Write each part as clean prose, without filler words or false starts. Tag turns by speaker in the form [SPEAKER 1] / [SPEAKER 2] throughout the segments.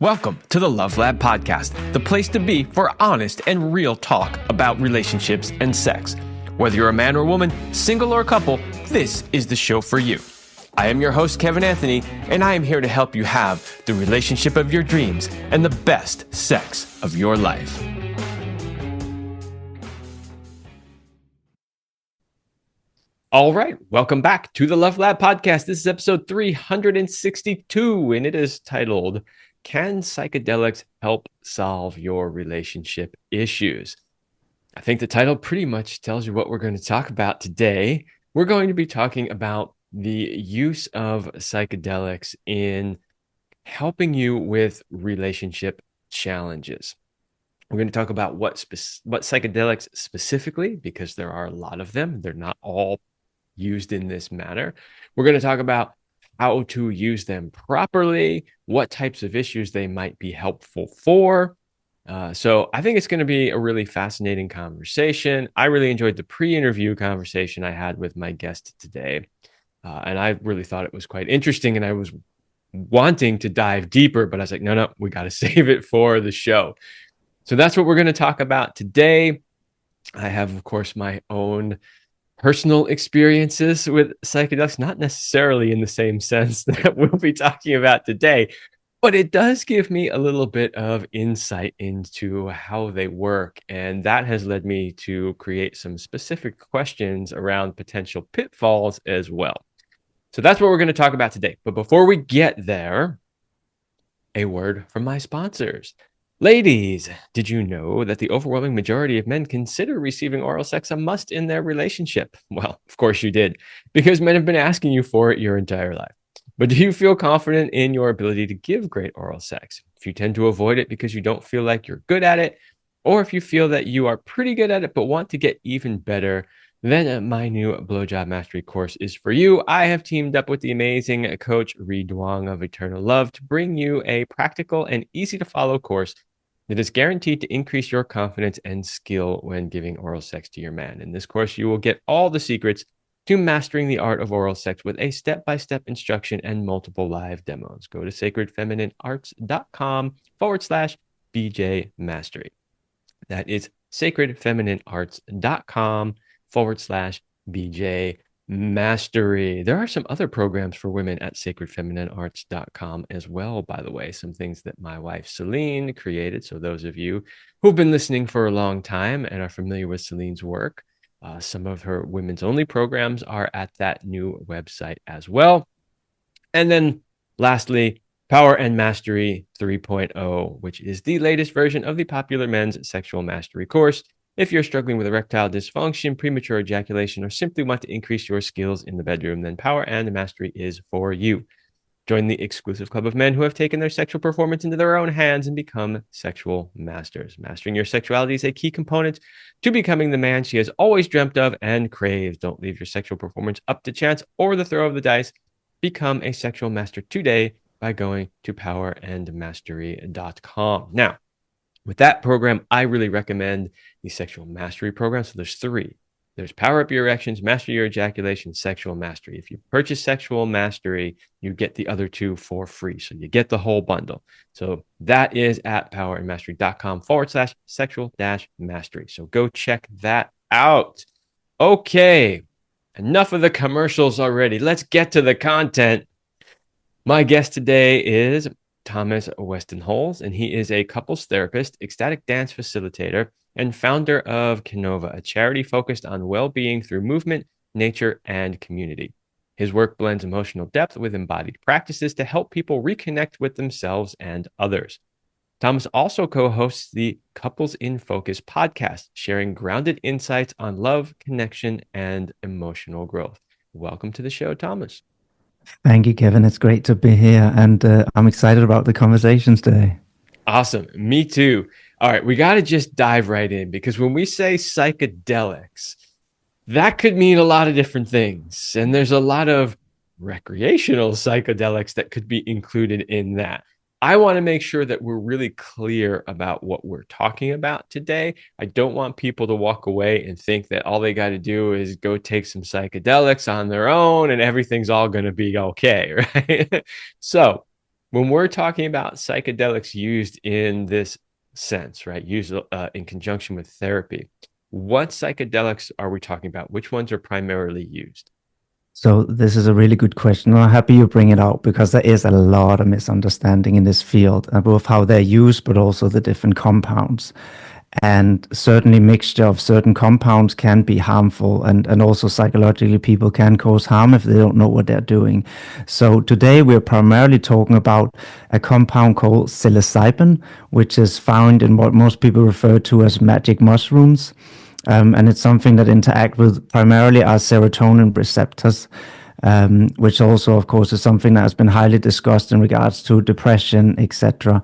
[SPEAKER 1] Welcome to the Love Lab Podcast, the place to be for honest and real talk about relationships and sex. Whether you're a man or woman, single or a couple, this is the show for you. I am your host, Kevin Anthony, and I am here to help you have the relationship of your dreams and the best sex of your life. All right, welcome back to the Love Lab Podcast. This is episode 362, and it is titled, Can Psychedelics Help Solve Your Relationship Issues? I think the title pretty much tells you what we're going to talk about today. We're going to be talking about the use of psychedelics in helping you with relationship challenges. We're going to talk about what psychedelics specifically, because there are a lot of them. They're not all used in this manner. We're going to talk about how to use them properly, what types of issues they might be helpful for. So I think it's going to be a really fascinating conversation. I really enjoyed the pre-interview conversation I had with my guest today. And I really thought it was quite interesting, and I was wanting to dive deeper, but I was like, no, we got to save it for the show. So that's what we're going to talk about today. I have, of course, my own personal experiences with psychedelics, not necessarily in the same sense that we'll be talking about today, but it does give me a little bit of insight into how they work. And that has led me to create some specific questions around potential pitfalls as well. So that's what we're going to talk about today. But before we get there, a word from my sponsors. Ladies, did you know that the overwhelming majority of men consider receiving oral sex a must in their relationship? Well, of course you did, because men have been asking you for it your entire life. But do you feel confident in your ability to give great oral sex? If you tend to avoid it because you don't feel like you're good at it, or if you feel that you are pretty good at it but want to get even better, then my new BLOWJOB Mastery course is for you. I have teamed up with the amazing coach Reed Duong of Eternal Love to bring you a practical and easy to follow course that is guaranteed to increase your confidence and skill when giving oral sex to your man. In this course, you will get all the secrets to mastering the art of oral sex with a step-by-step instruction and multiple live demos. Go to sacredfemininearts.com/BJ Mastery. That is sacredfemininearts.com/BJ Mastery. There are some other programs for women at sacredfemininearts.com as well, by the way, some things that my wife Celine created. So those of you who've been listening for a long time and are familiar with Celine's work, some of her women's only programs are at that new website as well. And then lastly, Power and Mastery 3.0, which is the latest version of the popular men's sexual mastery course. If you're struggling with erectile dysfunction, premature ejaculation, or simply want to increase your skills in the bedroom, then Power and Mastery is for you. Join the exclusive club of men who have taken their sexual performance into their own hands and become sexual masters. Mastering your sexuality is a key component to becoming the man she has always dreamt of and craves. Don't leave your sexual performance up to chance or the throw of the dice. Become a sexual master today by going to powerandmastery.com. Now, with that program, I really recommend the Sexual Mastery program. So there's three. There's Power Up Your Erections, Master Your Ejaculation, Sexual Mastery. If you purchase Sexual Mastery, you get the other two for free. So you get the whole bundle. So that is at powerandmastery.com/sexual-mastery. So go check that out. Okay, enough of the commercials already. Let's get to the content. My guest today is Thomas Westenholz, and he is a couples therapist, ecstatic dance facilitator, and founder of Canova, a charity focused on well-being through movement, nature, and community. His work blends emotional depth with embodied practices to help people reconnect with themselves and others. Thomas also co-hosts the Couples in Focus podcast, sharing grounded insights on love, connection, and emotional growth. Welcome to the show, Thomas.
[SPEAKER 2] Thank you, Kevin. It's great to be here, and I'm excited about the conversations today.
[SPEAKER 1] Awesome. Me too. All right, we got to just dive right in, because when we say psychedelics, that could mean a lot of different things. And there's a lot of recreational psychedelics that could be included in that. I want to make sure that we're really clear about what we're talking about today. I don't want people to walk away and think that all they got to do is go take some psychedelics on their own and everything's all going to be okay, right? So when we're talking about psychedelics used in this sense, right, used in conjunction with therapy, what psychedelics are we talking about? Which ones are primarily used?
[SPEAKER 2] So this is a really good question. I'm happy you bring it out because there is a lot of misunderstanding in this field, both how they're used, but also the different compounds. And certainly mixture of certain compounds can be harmful, and also psychologically people can cause harm if they don't know what they're doing. So today we're primarily talking about a compound called psilocybin, which is found in what most people refer to as magic mushrooms. And it's something that interact with primarily our serotonin receptors, which also, of course, is something that has been highly discussed in regards to depression, etc.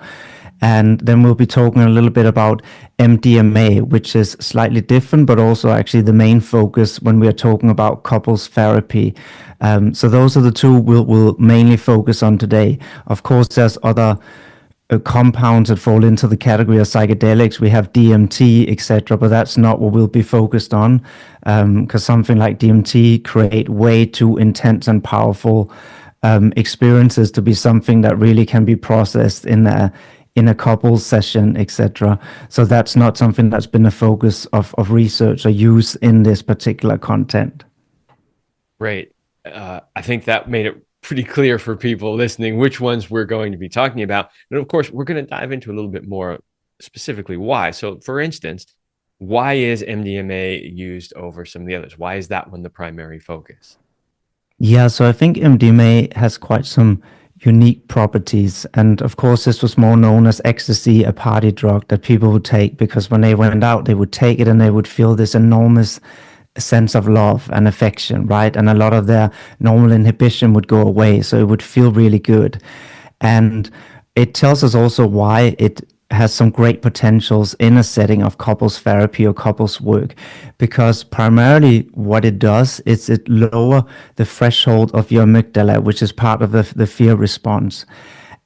[SPEAKER 2] And then we'll be talking a little bit about MDMA, which is slightly different, but also actually the main focus when we are talking about couples therapy. So those are the two we'll mainly focus on today. Of course, there's other compounds that fall into the category of psychedelics. We have DMT, etc., but that's not what we'll be focused on, because something like DMT create way too intense and powerful experiences to be something that really can be processed in a couple session, etc. So that's not something that's been a focus of research or use in this particular content.
[SPEAKER 1] Great. I think that made it pretty clear for people listening which ones we're going to be talking about. And of course, we're going to dive into a little bit more specifically why. So, for instance, why is MDMA used over some of the others? Why is that one the primary focus?
[SPEAKER 2] Yeah, so I think MDMA has quite some unique properties. And of course, this was more known as ecstasy, a party drug that people would take because when they went out, they would take it and they would feel this enormous sense of love and affection, right? And a lot of their normal inhibition would go away. So it would feel really good. And it tells us also why it has some great potentials in a setting of couples therapy or couples work, because primarily what it does is it lower the threshold of your amygdala, which is part of the fear response.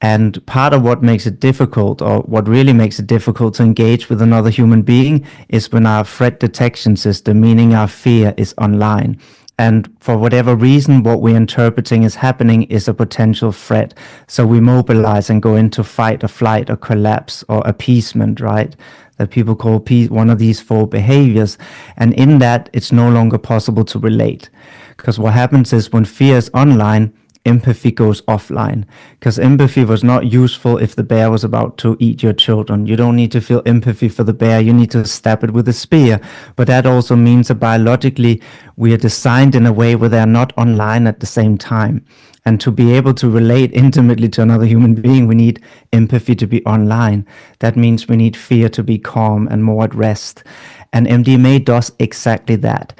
[SPEAKER 2] And part of what makes it difficult, or what really makes it difficult to engage with another human being, is when our threat detection system, meaning our fear, is online. And for whatever reason, what we're interpreting is happening is a potential threat. So we mobilize and go into fight or flight or collapse or appeasement, right? That people call one of these four behaviors. And in that, it's no longer possible to relate. Because what happens is when fear is online, empathy goes offline, because empathy was not useful if the bear was about to eat your children. You don't need to feel empathy for the bear, you need to stab it with a spear. But that also means that biologically we are designed in a way where they're not online at the same time. And to be able to relate intimately to another human being, we need empathy to be online. That means we need fear to be calm and more at rest. And MDMA does exactly that.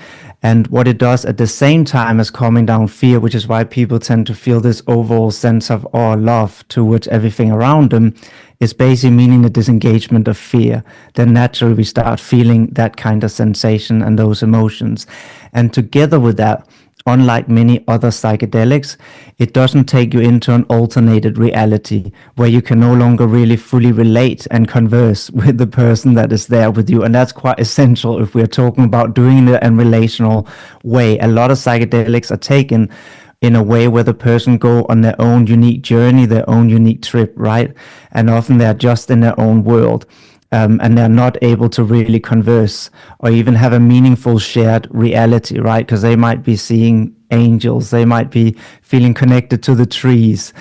[SPEAKER 2] And what it does at the same time as calming down fear, which is why people tend to feel this overall sense of awe, love towards everything around them, is basically meaning the disengagement of fear. Then naturally we start feeling that kind of sensation and those emotions. And together with that, unlike many other psychedelics, it doesn't take you into an alternated reality where you can no longer really fully relate and converse with the person that is there with you. And that's quite essential if we're talking about doing it in a relational way. A lot of psychedelics are taken in a way where the person go on their own unique journey, their own unique trip, right? And often they're just in their own world. And they're not able to really converse or even have a meaningful shared reality, right? Because they might be seeing angels, they might be feeling connected to the trees,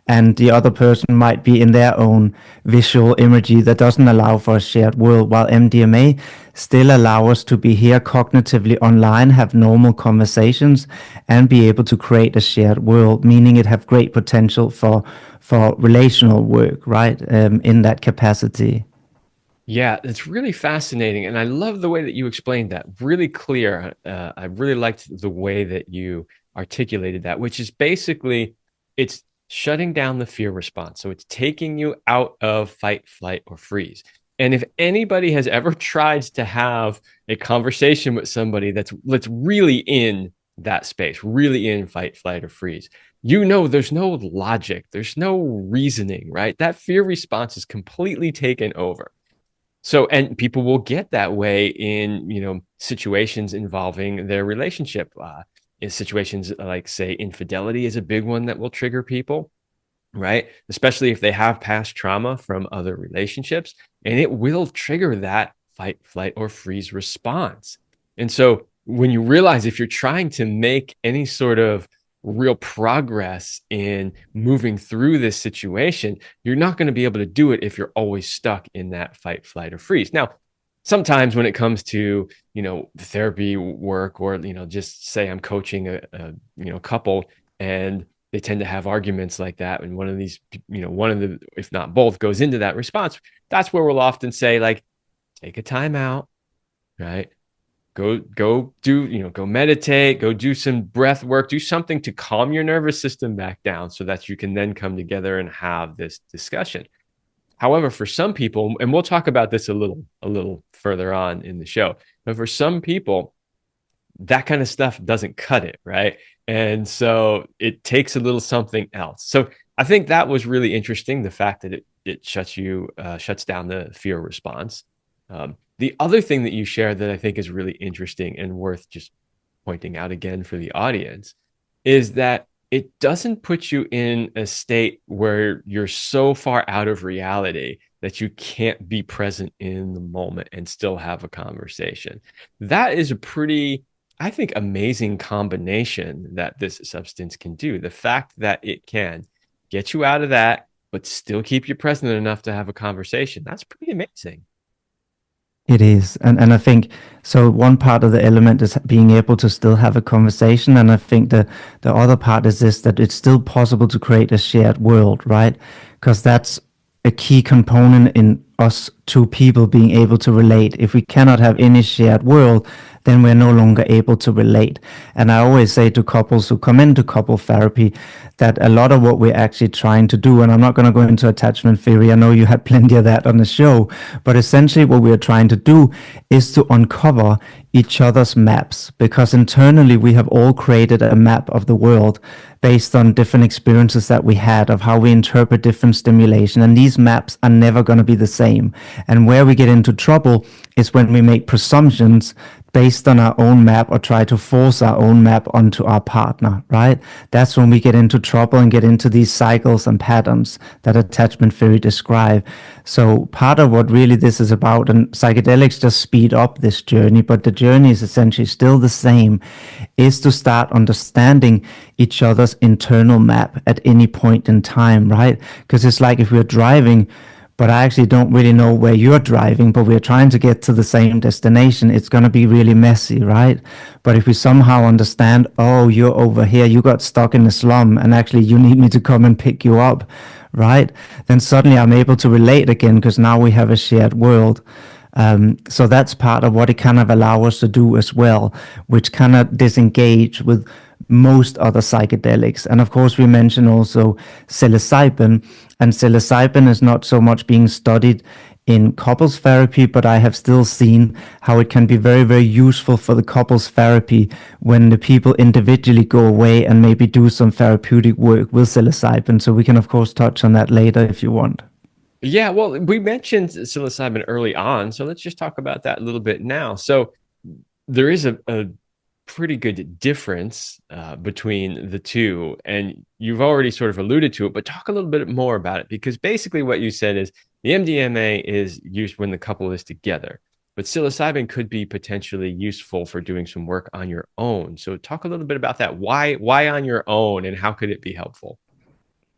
[SPEAKER 2] and the other person might be in their own visual imagery that doesn't allow for a shared world, while MDMA still allow us to be here cognitively online, have normal conversations, and be able to create a shared world, meaning it have great potential for relational work, right? In that capacity.
[SPEAKER 1] Yeah, it's really fascinating. And I love the way that you explained that. Really clear. I really liked the way that you articulated that, which is basically it's shutting down the fear response. So it's taking you out of fight, flight, or freeze. And if anybody has ever tried to have a conversation with somebody that's really in that space, really in fight, flight, or freeze, you know there's no logic, there's no reasoning, right? That fear response is completely taken over. So, and people will get that way in, situations involving their relationship. In situations like, say, infidelity is a big one that will trigger people. right? Especially if they have past trauma from other relationships, and it will trigger that fight, flight, or freeze response. And so when you realize if you're trying to make any sort of real progress in moving through this situation, you're not going to be able to do it if you're always stuck in that fight, flight, or freeze. Now, sometimes when it comes to, therapy work, or, just say I'm coaching a couple, and they tend to have arguments like that, and one of these, one of the, if not both, goes into that response, that's where we'll often say, like, take a time out, right? Go do, go meditate, go do some breath work, do something to calm your nervous system back down so that you can then come together and have this discussion. However, for some people, and we'll talk about this a little further on in the show, but for some people, that kind of stuff doesn't cut it, right? And so it takes a little something else. So I think that was really interesting, the fact that it shuts down the fear response. The other thing that you shared that I think is really interesting and worth just pointing out again for the audience is that it doesn't put you in a state where you're so far out of reality that you can't be present in the moment and still have a conversation. That is a pretty, I think, amazing combination that this substance can do. The fact that it can get you out of that, but still keep you present enough to have a conversation, that's pretty amazing.
[SPEAKER 2] It is. And I think so. One part of the element is being able to still have a conversation. And I think the other part is this, that it's still possible to create a shared world, right? Because that's a key component in us two people being able to relate. If we cannot have any shared world, then we're no longer able to relate. And I always say to couples who come into couple therapy that a lot of what we're actually trying to do, and I'm not going to go into attachment theory, I know you had plenty of that on the show, but essentially what we're trying to do is to uncover each other's maps, because internally we have all created a map of the world based on different experiences that we had of how we interpret different stimulation. And these maps are never going to be the same. And where we get into trouble is when we make presumptions based on our own map or try to force our own map onto our partner, right? That's when we get into trouble and get into these cycles and patterns that attachment theory describe. So part of what really this is about, and psychedelics just speed up this journey, but the journey is essentially still the same, is to start understanding each other's internal map at any point in time, right? Because it's like if we're driving, but I actually don't really know where you're driving, but we're trying to get to the same destination, it's going to be really messy, right? But if we somehow understand, oh, you're over here, you got stuck in the slum, and actually you need me to come and pick you up, right? Then suddenly I'm able to relate again, because now we have a shared world. So that's part of what it kind of allows us to do as well, which kind of disengage with most other psychedelics. And of course, we mentioned also psilocybin, and psilocybin is not so much being studied in couples therapy, but I have still seen how it can be very, very useful for the couples therapy when the people individually go away and maybe do some therapeutic work with psilocybin. So we can, of course, touch on that later if you want.
[SPEAKER 1] Yeah, well, we mentioned psilocybin early on, so let's just talk about that a little bit now. So there is a pretty good difference between the two, and you've already sort of alluded to it, but talk a little bit more about it, because basically what you said is the MDMA is used when the couple is together, but psilocybin could be potentially useful for doing some work on your own. So talk a little bit about that. Why on your own, and how could it be helpful?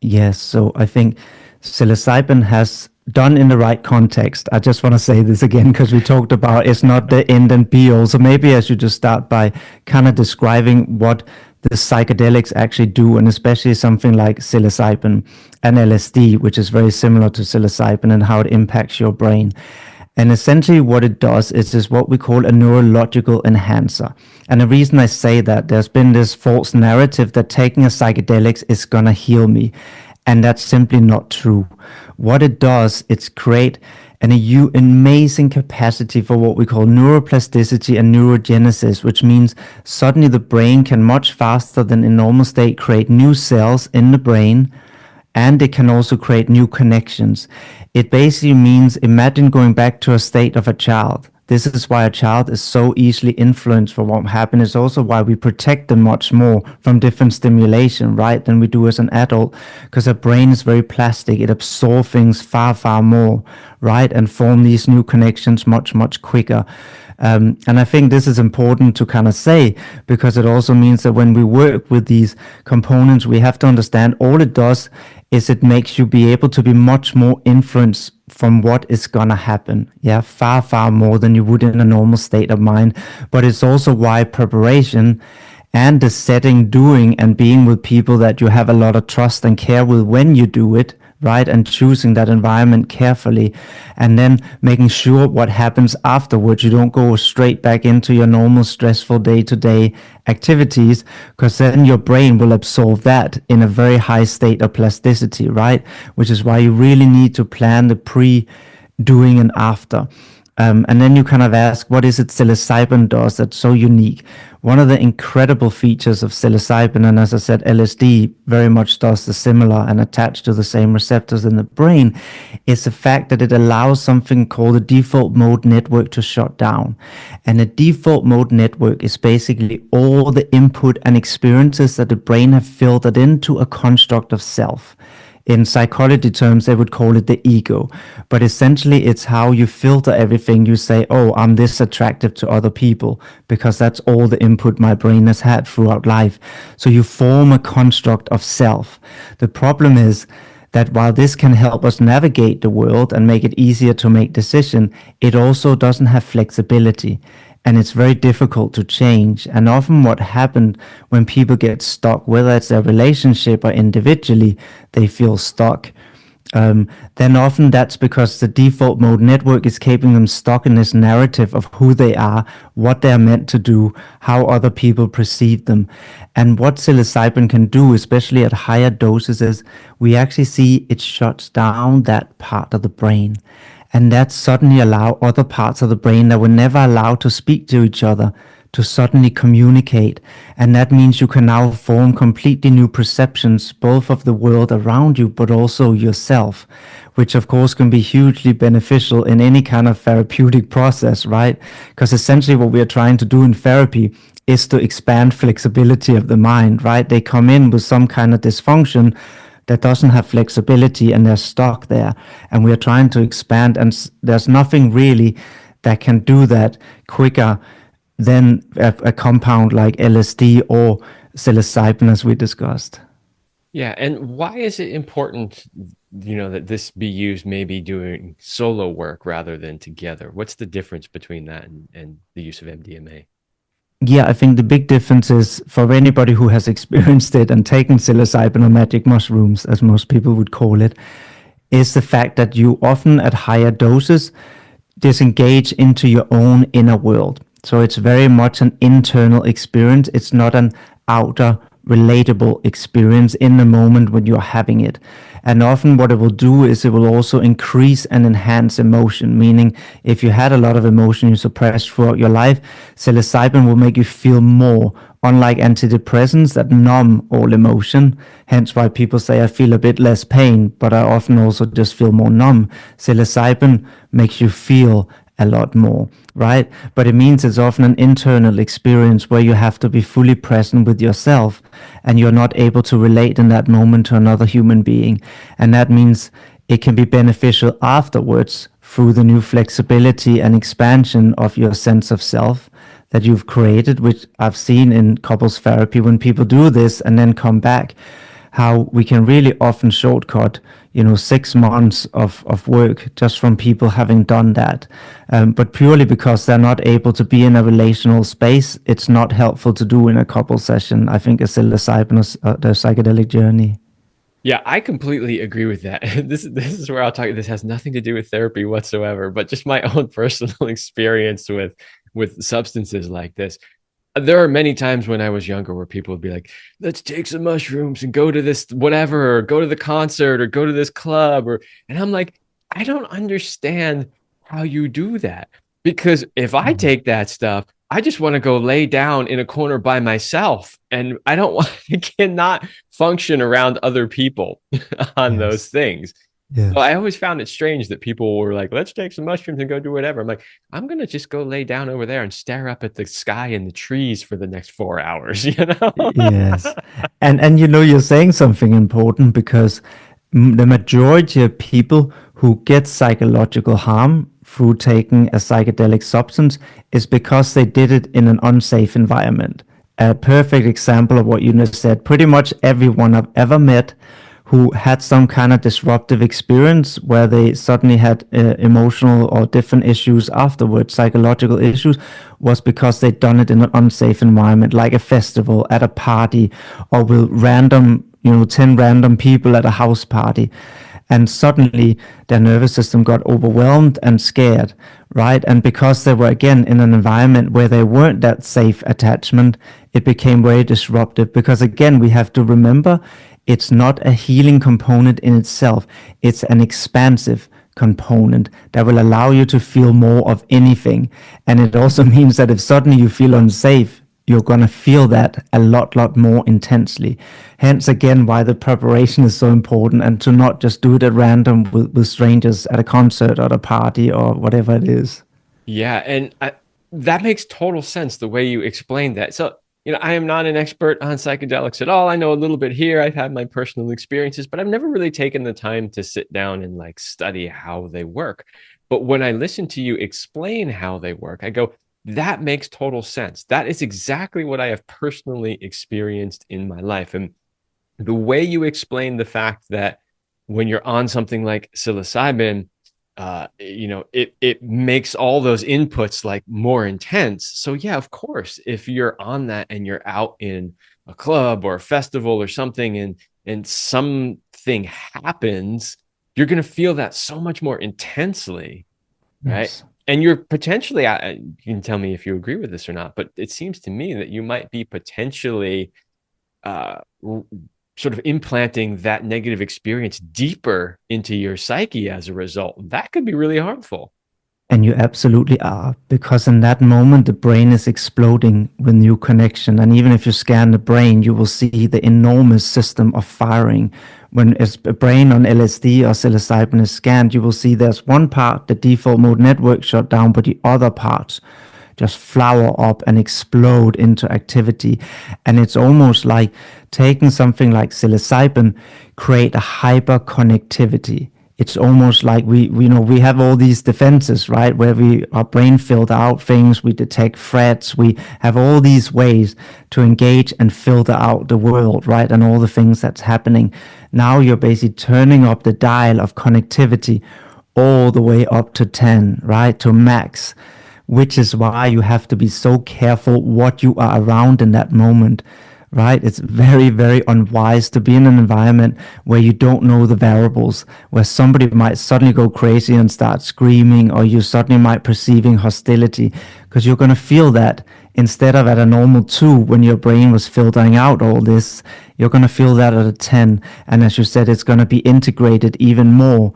[SPEAKER 2] Yes, so I think psilocybin has done in the right context. I just want to say this again because we talked about it's not the end and be all. So maybe I should just start by kind of describing what the psychedelics actually do, and especially something like psilocybin and LSD, which is very similar to psilocybin, and how it impacts your brain. And essentially what it does is what we call a neurological enhancer. And the reason I say that, there's been this false narrative that taking a psychedelics is going to heal me. And that's simply not true. What it does, it's create an amazing capacity for what we call neuroplasticity and neurogenesis, which means suddenly the brain can much faster than in normal state create new cells in the brain, and it can also create new connections. It basically means, imagine going back to a state of a child. This is why a child is so easily influenced from what happened. It's also why we protect them much more from different stimulation, right, than we do as an adult, because our brain is very plastic. It absorbs things far, far more, right, and form these new connections much, much quicker. And I think this is important to kind of say, because it also means that when we work with these components, we have to understand all it does is it makes you be able to be much more influenced from what is going to happen. Yeah, far, far more than you would in a normal state of mind. But it's also why preparation and the setting, doing and being with people that you have a lot of trust and care with when you do it, right, and choosing that environment carefully, and then making sure what happens afterwards, you don't go straight back into your normal stressful day-to-day activities, because then your brain will absorb that in a very high state of plasticity, right, which is why you really need to plan the pre, doing and after. And then you kind of ask, what is it psilocybin does that's so unique? One of the incredible features of psilocybin, and as I said, LSD very much does the similar and attached to the same receptors in the brain, is the fact that it allows something called a default mode network to shut down. And a default mode network is basically all the input and experiences that the brain have filtered into a construct of self. In psychology terms, they would call it the ego. But essentially, it's how you filter everything. You say, oh, I'm this attractive to other people, because that's all the input my brain has had throughout life. So you form a construct of self. The problem is that while this can help us navigate the world and make it easier to make decisions, it also doesn't have flexibility. And it's very difficult to change. And often what happened when people get stuck, whether it's their relationship or individually, they feel stuck. Then often that's because the default mode network is keeping them stuck in this narrative of who they are, what they're meant to do, how other people perceive them. And what psilocybin can do, especially at higher doses, is we actually see it shuts down that part of the brain. And that suddenly allow other parts of the brain that were never allowed to speak to each other to suddenly communicate. And that means you can now form completely new perceptions, both of the world around you, but also yourself, which of course can be hugely beneficial in any kind of therapeutic process, right? Because essentially what we are trying to do in therapy is to expand flexibility of the mind, right? They come in with some kind of dysfunction that doesn't have flexibility and they're stuck there. And we are trying to expand, and there's nothing really that can do that quicker than a compound like LSD or psilocybin, as we discussed.
[SPEAKER 1] Yeah, and why is it important, that this be used maybe doing solo work rather than together? What's the difference between that and the use of MDMA?
[SPEAKER 2] Yeah, I think the big difference is for anybody who has experienced it and taken psilocybin or magic mushrooms, as most people would call it, is the fact that you often at higher doses disengage into your own inner world. So it's very much an internal experience. It's not an outer relatable experience in the moment when you're having it. And often what it will do is it will also increase and enhance emotion, meaning if you had a lot of emotion you suppressed throughout your life, psilocybin will make you feel more, unlike antidepressants that numb all emotion. Hence why people say I feel a bit less pain, but I often also just feel more numb. Psilocybin makes you feel a lot more, right? But it means it's often an internal experience where you have to be fully present with yourself and you're not able to relate in that moment to another human being. And that means it can be beneficial afterwards through the new flexibility and expansion of your sense of self that you've created, which I've seen in couples therapy when people do this and then come back, how we can really often shortcut 6 months of work just from people having done that, but purely because they're not able to be in a relational space. It's not helpful to do in a couple session. I think a psilocybin, the psychedelic journey.
[SPEAKER 1] Yeah, I completely agree with that. This is where I'll talk. This has nothing to do with therapy whatsoever, but just my own personal experience with substances like this. There are many times when I was younger where people would be like, let's take some mushrooms and go to this whatever, or go to the concert or go to this club, and I'm like, I don't understand how you do that, because if I take that stuff, I just want to go lay down in a corner by myself, and I don't want, I cannot function around other people on
[SPEAKER 2] Yes.
[SPEAKER 1] those things. So
[SPEAKER 2] Yes.
[SPEAKER 1] I always found it strange that people were like, let's take some mushrooms and go do whatever. I'm like, I'm going to just go lay down over there and stare up at the sky and the trees for the next 4 hours, you know?
[SPEAKER 2] Yes. And you're saying something important because the majority of people who get psychological harm through taking a psychedelic substance is because they did it in an unsafe environment. A perfect example of what you just said. Pretty much everyone I've ever met who had some kind of disruptive experience where they suddenly had emotional or different issues afterwards, psychological issues, was because they'd done it in an unsafe environment, like a festival, at a party, or with random, 10 random people at a house party. And suddenly their nervous system got overwhelmed and scared, right? And because they were again in an environment where they weren't that safe attachment, it became very disruptive. Because again, we have to remember it's not a healing component in itself, it's an expansive component that will allow you to feel more of anything. And it also means that if suddenly you feel unsafe, you're going to feel that a lot more intensely. Hence, again, why the preparation is so important, and to not just do it at random with strangers at a concert or at a party or whatever it is.
[SPEAKER 1] Yeah, and that makes total sense the way you explained that. So, I am not an expert on psychedelics at all. I know a little bit here. I've had my personal experiences, but I've never really taken the time to sit down and like study how they work. But when I listen to you explain how they work, I go, that makes total sense. That is exactly what I have personally experienced in my life. And the way you explain the fact that when you're on something like psilocybin, it makes all those inputs like more intense. So yeah, of course, if you're on that and you're out in a club or a festival or something, and something happens, you're going to feel that so much more intensely, right?
[SPEAKER 2] Yes.
[SPEAKER 1] And you're potentially, you can tell me if you agree with this or not, but it seems to me that you might be potentially uh, sort of implanting that negative experience deeper into your psyche as a result. That could be really harmful.
[SPEAKER 2] And you absolutely are, because in that moment, the brain is exploding with new connection. And even if you scan the brain, you will see the enormous system of firing. When a brain on LSD or psilocybin is scanned, you will see there's one part, the default mode network shut down, but the other parts just flower up and explode into activity. And it's almost like taking something like psilocybin, create a hyper connectivity. It's almost like we have all these defenses, right? Where our brain filter out things, we detect threats, we have all these ways to engage and filter out the world, right? And all the things that's happening. Now you're basically turning up the dial of connectivity all the way up to 10, right? To max, which is why you have to be so careful what you are around in that moment, right? It's very unwise to be in an environment where you don't know the variables, where somebody might suddenly go crazy and start screaming, or you suddenly might perceiving hostility, because you're going to feel that instead of at a normal 2 when your brain was filtering out all this, you're going to feel that at a 10. And as you said, it's going to be integrated even more,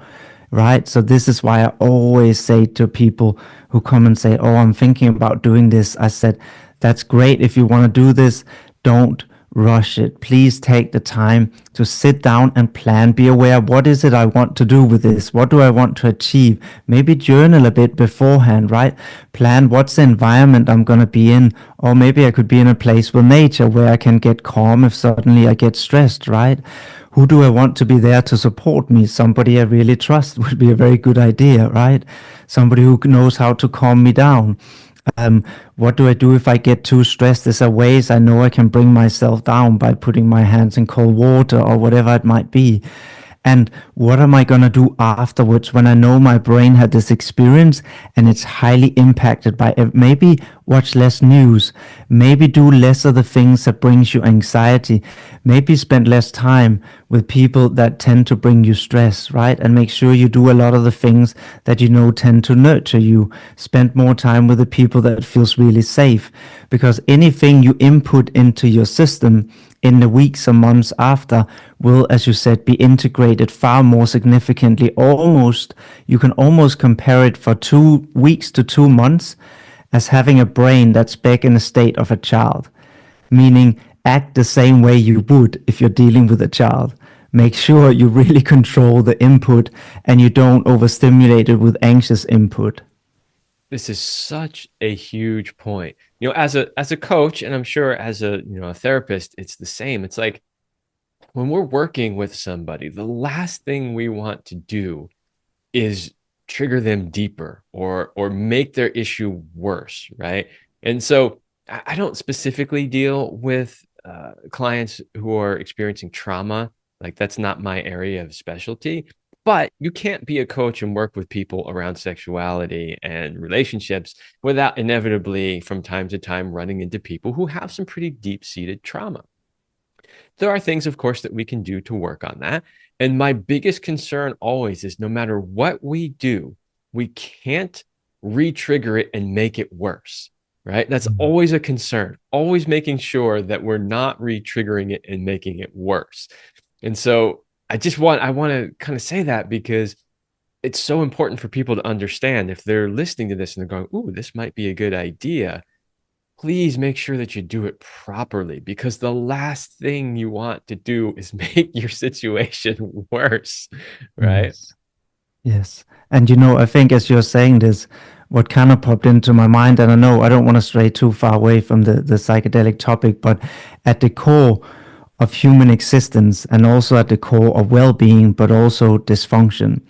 [SPEAKER 2] right? So this is why I always say to people who come and say, oh, I'm thinking about doing this, I said, that's great. If you want to do this, don't rush it. Please take the time to sit down and plan. Be aware, what is it I want to do with this? What do I want to achieve? Maybe journal a bit beforehand, right? Plan what's the environment I'm going to be in. Or maybe I could be in a place with nature where I can get calm if suddenly I get stressed, right? Who do I want to be there to support me? Somebody I really trust would be a very good idea, right? Somebody who knows how to calm me down. What do I do if I get too stressed? There's ways I know I can bring myself down by putting my hands in cold water or whatever it might be. And what am I going to do afterwards when I know my brain had this experience and it's highly impacted by it? Maybe watch less news, maybe do less of the things that brings you anxiety, maybe spend less time with people that tend to bring you stress, right? And make sure you do a lot of the things that you know tend to nurture you. Spend more time with the people that feels really safe, because anything you input into your system in the weeks or months after will, as you said, be integrated far more significantly. You can almost compare it for 2 weeks to 2 months as having a brain that's back in the state of a child, meaning act the same way you would if you're dealing with a child, make sure you really control the input and you don't overstimulate it with anxious input.
[SPEAKER 1] This is such a huge point. As a coach, and I'm sure as a therapist, it's the same. It's like when we're working with somebody, the last thing we want to do is trigger them deeper or make their issue worse, right? And so I don't specifically deal with clients who are experiencing trauma. Like that's not my area of specialty. But you can't be a coach and work with people around sexuality and relationships without inevitably, from time to time, running into people who have some pretty deep-seated trauma. There are things, of course, that we can do to work on that. And my biggest concern always is no matter what we do, we can't re-trigger it and make it worse, right? That's always a concern, always making sure that we're not re-triggering it and making it worse. And so I want to kind of say that because it's so important for people to understand if they're listening to this and they're going, ooh, this might be a good idea. Please make sure that you do it properly because the last thing you want to do is make your situation worse, right?
[SPEAKER 2] Yes. Yes. And I think as you're saying this, what kind of popped into my mind, and I know I don't want to stray too far away from the psychedelic topic, but at the core of human existence and also at the core of well-being, but also dysfunction,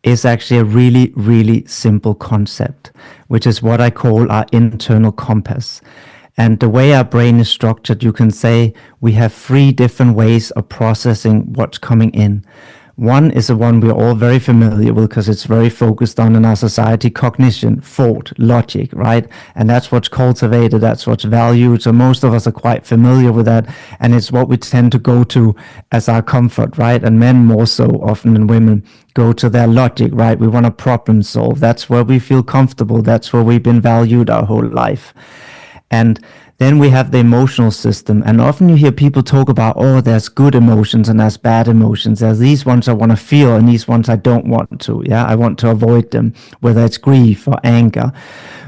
[SPEAKER 2] is actually a really, really simple concept, which is what I call our internal compass. And the way our brain is structured, you can say we have three different ways of processing what's coming in. One is the one we're all very familiar with because it's very focused on in our society: cognition, thought, logic, right? And that's what's cultivated, that's what's valued. So most of us are quite familiar with that. And it's what we tend to go to as our comfort, right? And men more so often than women go to their logic, right? We want to problem solve. That's where we feel comfortable. That's where we've been valued our whole life. And then we have the emotional system. And often you hear people talk about, oh, there's good emotions and there's bad emotions. There's these ones I want to feel and these ones I don't want to. Yeah, I want to avoid them, whether it's grief or anger.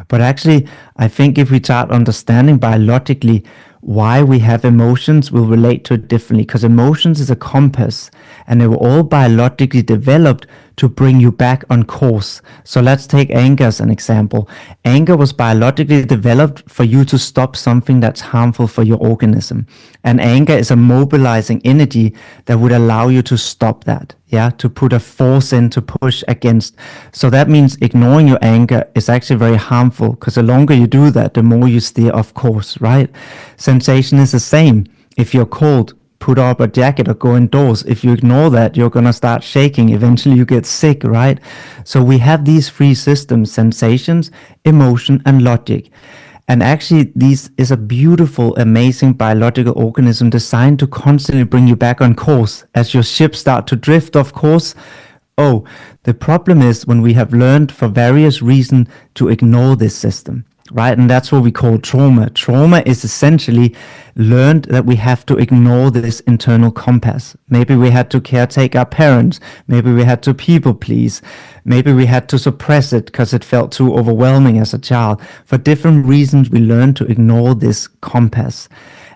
[SPEAKER 2] But actually, I think if we start understanding biologically why we have emotions, we'll relate to it differently because emotions is a compass and they were all biologically developed to bring you back on course. So let's take anger as an example. Anger was biologically developed for you to stop something that's harmful for your organism. And anger is a mobilizing energy that would allow you to stop that. Yeah, to put a force in to push against. So that means ignoring your anger is actually very harmful because the longer you do that, the more you steer off course, right? Sensation is the same. If you're cold, put up a jacket or go indoors. If you ignore that, you're going to start shaking. Eventually you get sick, right? So we have these three systems: sensations, emotion, and logic. And actually, this is a beautiful, amazing biological organism designed to constantly bring you back on course. As your ship start to drift off course, oh, the problem is when we have learned for various reasons to ignore this system, right? And that's what we call trauma. Trauma is essentially learned that we have to ignore this internal compass. Maybe we had to caretake our parents. Maybe we had to people please. Maybe we had to suppress it because it felt too overwhelming as a child. For different reasons, we learn to ignore this compass.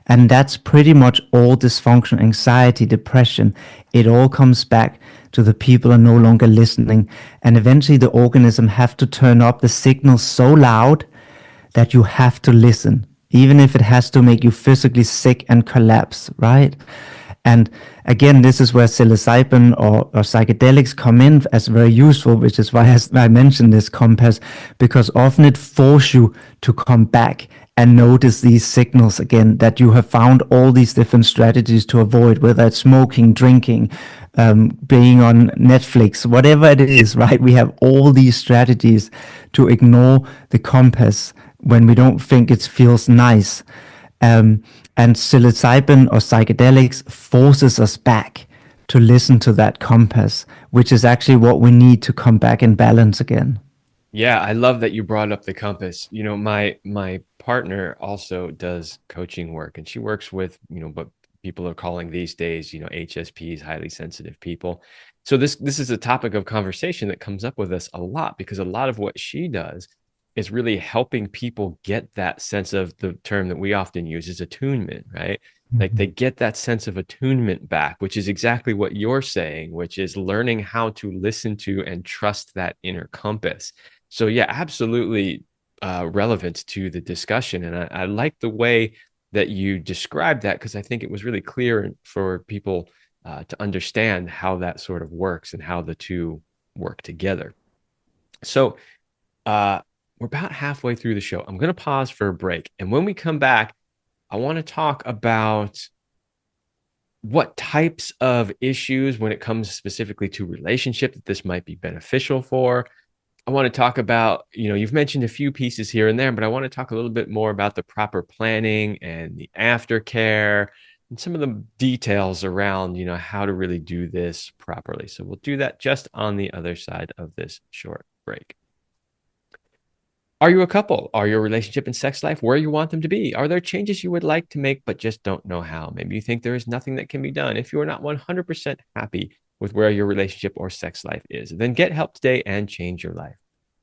[SPEAKER 2] And that's pretty much all dysfunction, anxiety, depression. It all comes back to the people are no longer listening. And eventually the organism have to turn up the signal so loud that you have to listen, even if it has to make you physically sick and collapse, right? And again, this is where psilocybin or psychedelics come in as very useful, which is why I mentioned this compass, because often it forces you to come back and notice these signals again that you have found all these different strategies to avoid, whether it's smoking, drinking, being on Netflix, whatever it is, right? We have all these strategies to ignore the compass when we don't think it feels nice. And psilocybin or psychedelics forces us back to listen to that compass, which is actually what we need to come back in balance again.
[SPEAKER 1] Yeah, I love that you brought up the compass. My partner also does coaching work and she works with, what people are calling these days, HSPs, highly sensitive people. So this is a topic of conversation that comes up with us a lot because a lot of what she does is really helping people get that sense of the term that we often use is attunement, right? Like they get that sense of attunement back, which is exactly what you're saying, which is learning how to listen to and trust that inner compass. So yeah, absolutely relevant to the discussion. And I like the way that you described that, because I think it was really clear for people to understand how that sort of works and how the two work together. So we're about halfway through the show. I'm going to pause for a break. And when we come back, I want to talk about what types of issues, when it comes specifically to relationship, that this might be beneficial for. I want to talk about, you've mentioned a few pieces here and there, but I want to talk a little bit more about the proper planning and the aftercare and some of the details around, how to really do this properly. So we'll do that just on the other side of this short break. Are you a couple? Are your relationship and sex life where you want them to be? Are there changes you would like to make but just don't know how? Maybe you think there is nothing that can be done. If you are not 100% happy with where your relationship or sex life is, then get help today and change your life.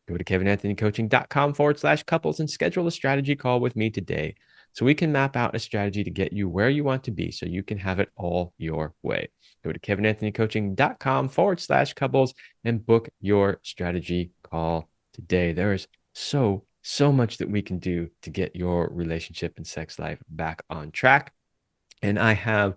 [SPEAKER 1] Go to kevinanthonycoaching.com/couples and schedule a strategy call with me today so we can map out a strategy to get you where you want to be so you can have it all your way. Go to kevinanthonycoaching.com/couples and book your strategy call today. There is so much that we can do to get your relationship and sex life back on track. And I have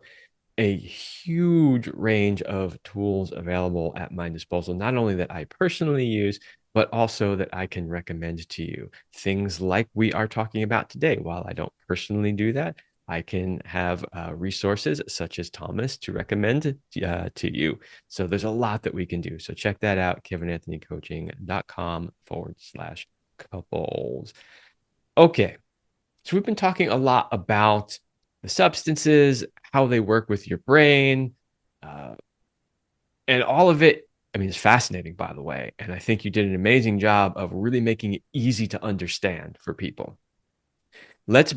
[SPEAKER 1] a huge range of tools available at my disposal, not only that I personally use, but also that I can recommend to you. Things like we are talking about today. While I don't personally do that, I can have resources such as Thomas to recommend to you. So there's a lot that we can do. So check that out, kevinanthonycoaching.com/couples. Okay. So we've been talking a lot about the substances, how they work with your brain, and all of it. I mean, it's fascinating, by the way. And I think you did an amazing job of really making it easy to understand for people. Let's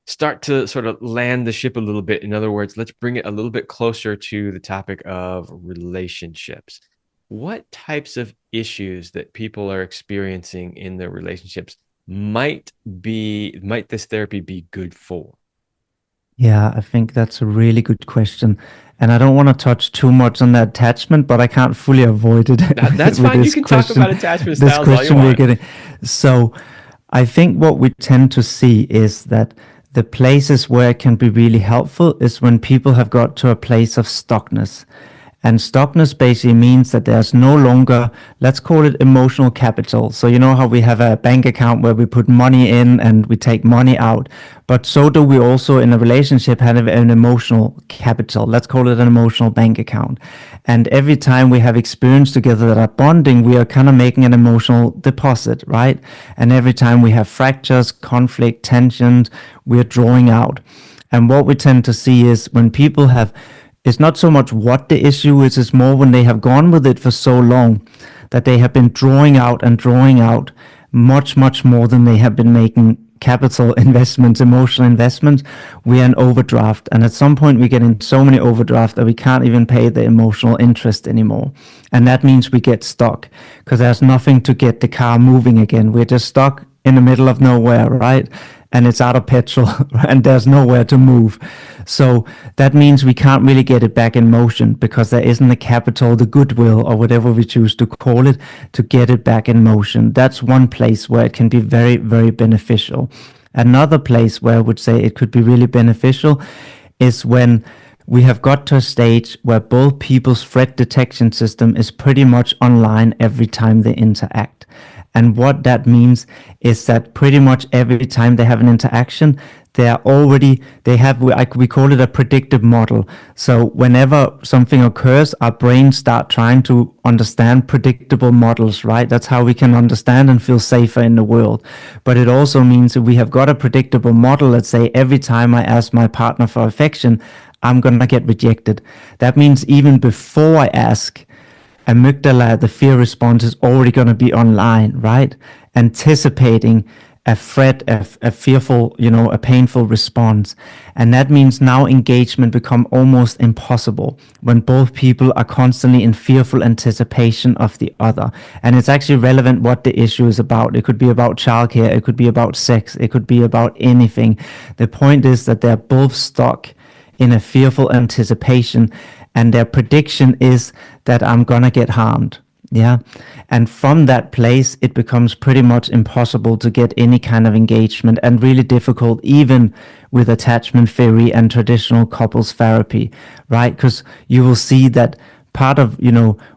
[SPEAKER 1] start to sort of land the ship a little bit. In other words, let's bring it a little bit closer to the topic of relationships. What types of issues that people are experiencing in their relationships might this therapy be good for?
[SPEAKER 2] Yeah, I think that's a really good question. And I don't want to touch too much on the attachment, but I can't fully avoid it.
[SPEAKER 1] That's fine. You can talk about attachment
[SPEAKER 2] this
[SPEAKER 1] styles all you
[SPEAKER 2] question we're
[SPEAKER 1] want.
[SPEAKER 2] getting. So I think what we tend to see is that the places where it can be really helpful is when people have got to a place of stuckness. And stuckness basically means that there's no longer, let's call it emotional capital. So you know how we have a bank account where we put money in and we take money out, but so do we also in a relationship have an emotional capital. Let's call it an emotional bank account. And every time we have experience together that are bonding, we are kind of making an emotional deposit, right? And every time we have fractures, conflict, tensions, we're drawing out. And what we tend to see is when people have, it's not so much what the issue is, it's more when they have gone with it for so long that they have been drawing out much, much more than they have been making capital investments, emotional investments. We are in overdraft. And at some point we get in so many overdraft that we can't even pay the emotional interest anymore. And that means we get stuck because there's nothing to get the car moving again. We're just stuck in the middle of nowhere, right? And it's out of petrol and there's nowhere to move. So that means we can't really get it back in motion because there isn't the capital, the goodwill, or whatever we choose to call it, to get it back in motion. That's one place where it can be very, very beneficial. Another place where I would say it could be really beneficial is when we have got to a stage where both people's threat detection system is pretty much online every time they interact. And what that means is that pretty much every time they have an interaction, we call it a predictive model. So whenever something occurs, our brains start trying to understand predictable models, right? That's how we can understand and feel safer in the world. But it also means that we have got a predictable model. Let's say every time I ask my partner for affection, I'm going to get rejected. That means even before I ask, amygdala, the fear response, is already going to be online, right? Anticipating a threat, a fearful, a painful response. And that means now engagement become almost impossible when both people are constantly in fearful anticipation of the other. And it's actually relevant what the issue is about. It could be about childcare, it could be about sex, it could be about anything. The point is that they're both stuck in a fearful anticipation, and their prediction is that I'm gonna get harmed. Yeah. And from that place, it becomes pretty much impossible to get any kind of engagement, and really difficult even with attachment theory and traditional couples therapy, right? Because you will see that part of,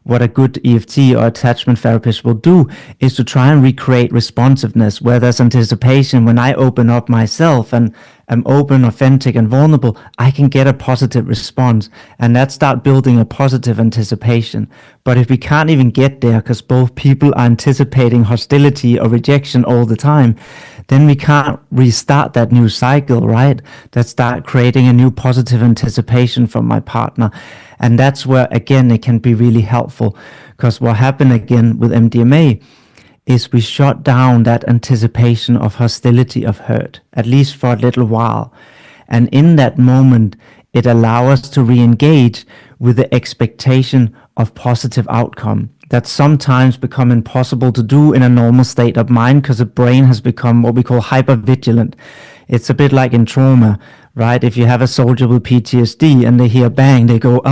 [SPEAKER 2] what a good EFT or attachment therapist will do is to try and recreate responsiveness where there's anticipation. When I open up myself and am open, authentic, and vulnerable, I can get a positive response, and that start building a positive anticipation. But if we can't even get there because both people are anticipating hostility or rejection all the time, then we can't restart that new cycle, right? That start creating a new positive anticipation from my partner. And that's where, again, it can be really helpful, because what happened again with MDMA is we shut down that anticipation of hostility, of hurt, at least for a little while. And in that moment, it allows us to re-engage with the expectation of positive outcome. That's sometimes become impossible to do in a normal state of mind, because the brain has become what we call hypervigilant. It's a bit like in trauma, right? If you have a soldier with PTSD and they hear bang, they go,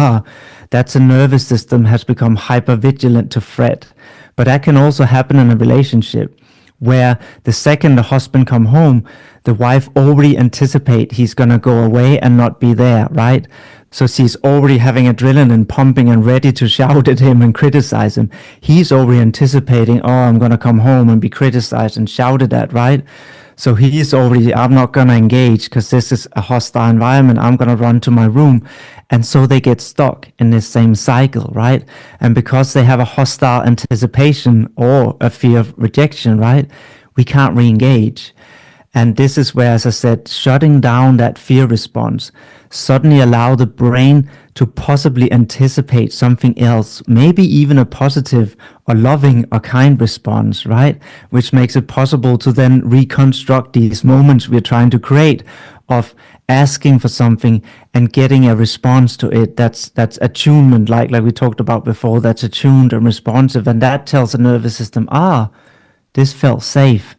[SPEAKER 2] that's a nervous system has become hypervigilant to threat. But that can also happen in a relationship, where the second the husband come home, the wife already anticipate he's going to go away and not be there, right? So she's already having adrenaline pumping and ready to shout at him and criticize him. He's already anticipating, I'm going to come home and be criticized and shouted at, right? So he's already, I'm not going to engage because this is a hostile environment. I'm going to run to my room. And so they get stuck in this same cycle, right? And because they have a hostile anticipation or a fear of rejection, right? We can't re-engage. And this is where, as I said, shutting down that fear response suddenly allow the brain to possibly anticipate something else, maybe even a positive or loving or kind response, right? Which makes it possible to then reconstruct these moments we're trying to create of asking for something and getting a response to it. That's attunement, like we talked about before, that's attuned and responsive. And that tells the nervous system, this felt safe.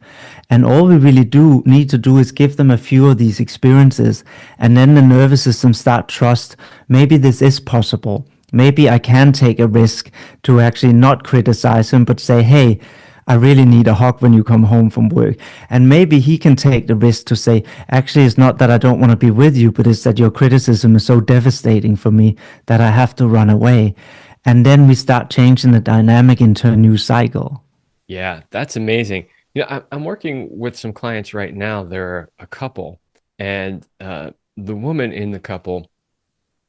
[SPEAKER 2] And all we really do need to do is give them a few of these experiences, and then the nervous system start trust, maybe this is possible. Maybe I can take a risk to actually not criticize him, but say, hey, I really need a hug when you come home from work. And maybe he can take the risk to say, actually, it's not that I don't want to be with you, but it's that your criticism is so devastating for me that I have to run away. And then we start changing the dynamic into a new cycle.
[SPEAKER 1] Yeah, that's amazing. I'm working with some clients right now. They're a couple, and the woman in the couple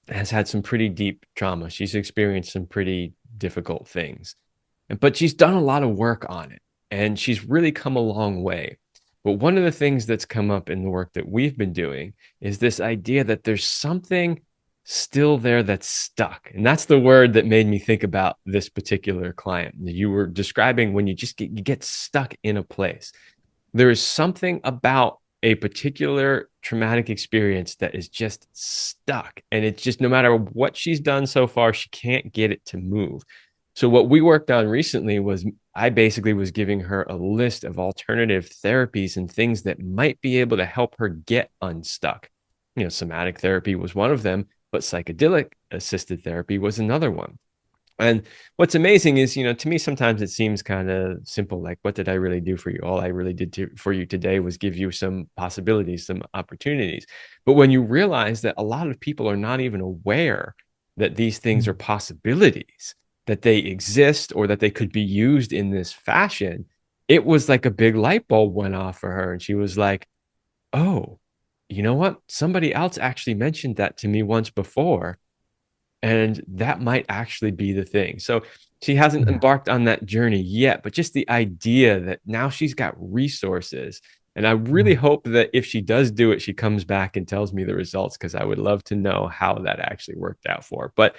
[SPEAKER 1] has had some pretty deep trauma. She's experienced some pretty difficult things, but she's done a lot of work on it, and she's really come a long way. But one of the things that's come up in the work that we've been doing is this idea that there's something still there that's stuck. And that's the word that made me think about this particular client. You were describing when you get stuck in a place. There is something about a particular traumatic experience that is just stuck. And it's just, no matter what she's done so far, she can't get it to move. So what we worked on recently was, I basically was giving her a list of alternative therapies and things that might be able to help her get unstuck. Somatic therapy was one of them, but psychedelic assisted therapy was another one. And what's amazing is, to me, sometimes it seems kind of simple. Like, what did I really do for you? All I really did for you today was give you some possibilities, some opportunities. But when you realize that a lot of people are not even aware that these things are possibilities, that they exist, or that they could be used in this fashion, it was like a big light bulb went off for her. And she was like, oh, you know what? Somebody else actually mentioned that to me once before, and that might actually be the thing. So she hasn't embarked on that journey yet, but just the idea that now she's got resources. And I really hope that if she does do it, she comes back and tells me the results, because I would love to know how that actually worked out for her. But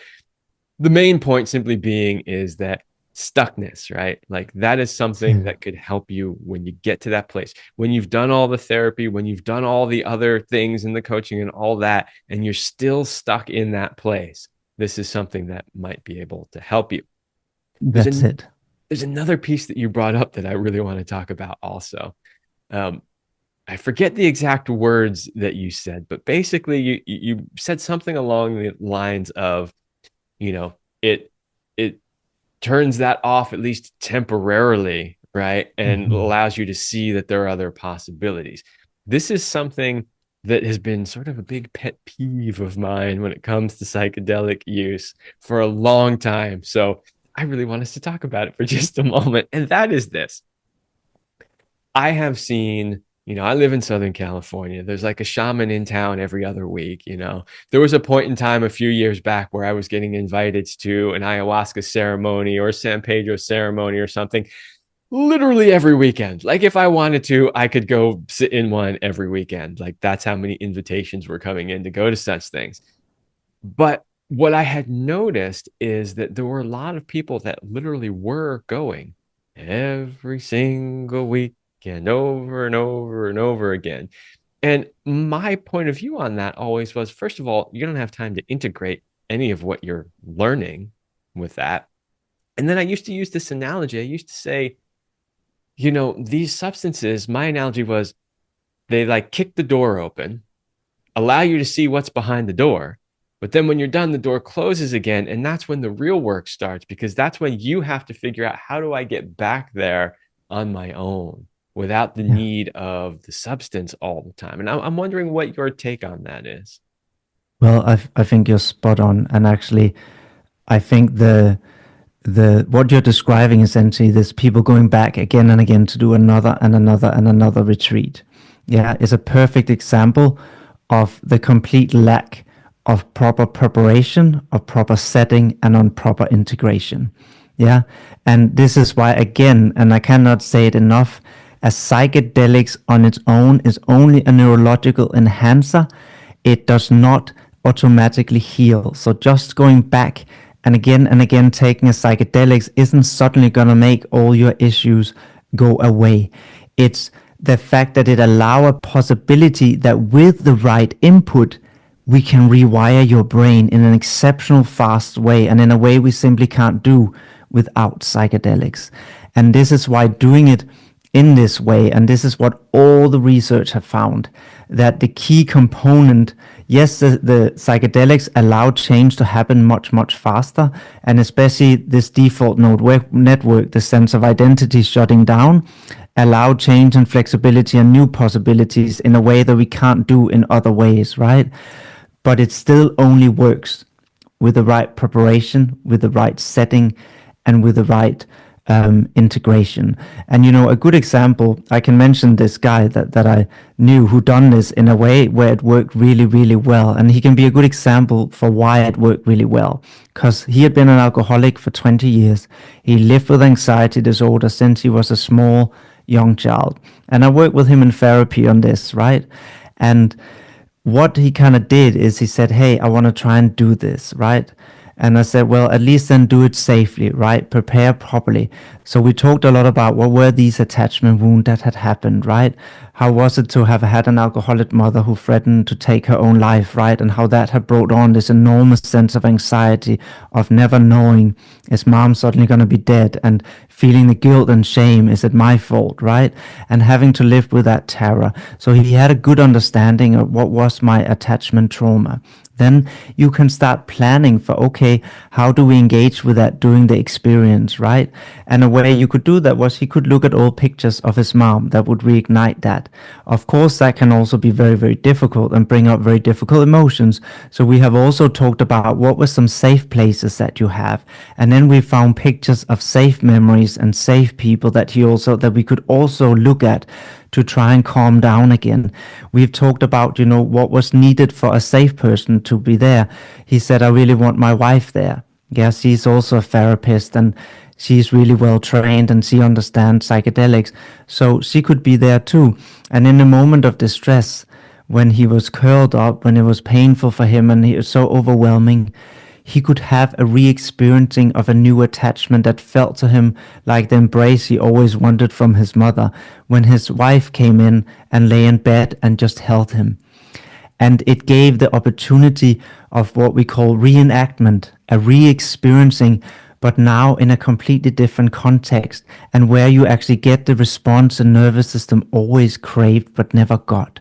[SPEAKER 1] the main point simply being is that stuckness, right? Like, that is something that could help you when you get to that place, when you've done all the therapy, when you've done all the other things in the coaching and all that, and you're still stuck in that place. This is something that might be able to help you.
[SPEAKER 2] That's it.
[SPEAKER 1] There's another piece that you brought up that I really want to talk about also. Um, I forget the exact words that you said, but basically you said something along the lines of, you know, it turns that off at least temporarily, right? And
[SPEAKER 2] Mhm.
[SPEAKER 1] allows you to see that there are other possibilities. This is something that has been sort of a big pet peeve of mine when it comes to psychedelic use for a long time. So I really want us to talk about it for just a moment. And that is this. I have seen, I live in Southern California. There's like a shaman in town every other week. There was a point in time a few years back where I was getting invited to an ayahuasca ceremony or a San Pedro ceremony or something literally every weekend. Like if I wanted to, I could go sit in one every weekend. Like that's how many invitations were coming in to go to such things. But what I had noticed is that there were a lot of people that literally were going every single weekend over and over and over again. And my point of view on that always was, first of all, you don't have time to integrate any of what you're learning with that. And then I used to use this analogy. I used to say, these substances, my analogy was they like kick the door open, allow you to see what's behind the door. But then when you're done, the door closes again. And that's when the real work starts, because that's when you have to figure out, how do I get back there on my own without the
[SPEAKER 2] Yeah.
[SPEAKER 1] need of the substance all the time? And I'm wondering what your take on that is.
[SPEAKER 2] Well, I think you're spot on, and actually, I think the what you're describing essentially, this people going back again and again to do another and another and another retreat, yeah, is a perfect example of the complete lack of proper preparation, of proper setting, and on proper integration. Yeah. And this is why, again, and I cannot say it enough, as psychedelics on its own is only a neurological enhancer. It does not automatically heal. So just going back and again taking a psychedelics isn't suddenly going to make all your issues go away. It's the fact that it allows a possibility that with the right input, we can rewire your brain in an exceptional fast way, and in a way we simply can't do without psychedelics. And this is why doing it in this way, and this is what all the research have found, that the key component, yes, the psychedelics allow change to happen much, much faster, and especially this default node network, the sense of identity shutting down, allow change and flexibility and new possibilities in a way that we can't do in other ways, right? But it still only works with the right preparation, with the right setting, and with the right integration. And a good example, I can mention this guy that I knew who done this in a way where it worked really, really well. And he can be a good example for why it worked really well. Because he had been an alcoholic for 20 years. He lived with anxiety disorder since he was a small young child. And I worked with him in therapy on this, right? And what he kind of did is he said, hey, I want to try and do this, right? And I said, well, at least then do it safely, right? Prepare properly. So we talked a lot about what were these attachment wounds that had happened, right? How was it to have had an alcoholic mother who threatened to take her own life, right? And how that had brought on this enormous sense of anxiety of never knowing, is mom suddenly going to be dead? And feeling the guilt and shame, is it my fault, right? And having to live with that terror. So he had a good understanding of what was my attachment trauma. Then you can start planning for, okay, how do we engage with that during the experience, right? And a way you could do that was he could look at old pictures of his mom that would reignite that. Of course, that can also be very, very difficult and bring up very difficult emotions. So we have also talked about what were some safe places that you have. And then we found pictures of safe memories and safe people that we could also look at to try and calm down again. We've talked about, what was needed for a safe person to be there. He said, I really want my wife there. Yeah, she's also a therapist and she's really well trained and she understands psychedelics. So she could be there too. And in a moment of distress, when he was curled up, when it was painful for him and it was so overwhelming, he could have a re-experiencing of a new attachment that felt to him like the embrace he always wanted from his mother when his wife came in and lay in bed and just held him. And it gave the opportunity of what we call reenactment, a re-experiencing, but now in a completely different context, and where you actually get the response the nervous system always craved but never got.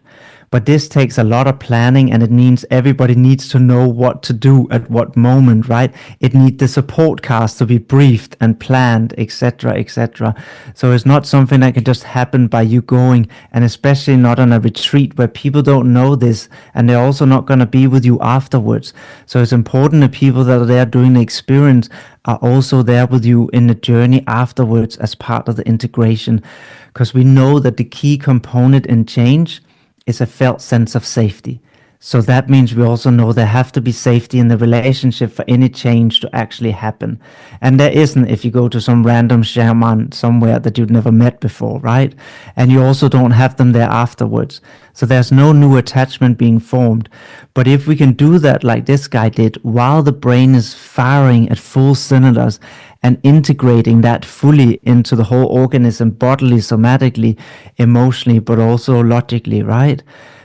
[SPEAKER 2] But this takes a lot of planning, and it means everybody needs to know what to do at what moment, right? It needs the support cast to be briefed and planned, etc., etc. So it's not something that can just happen by you going, and especially not on a retreat where people don't know this, and they're also not going to be with you afterwards. So it's important that people that are there doing the experience are also there with you in the journey afterwards as part of the integration, because we know that the key component in change is a felt sense of safety. So that means we also know there have to be safety in the relationship for any change to actually happen. And there isn't if you go to some random shaman somewhere that you've never met before, right? And you also don't have them there afterwards. So there's no new attachment being formed. But if we can do that like this guy did, while the brain is firing at full cylinders and integrating that fully into the whole organism, bodily, somatically, emotionally, but also logically, right?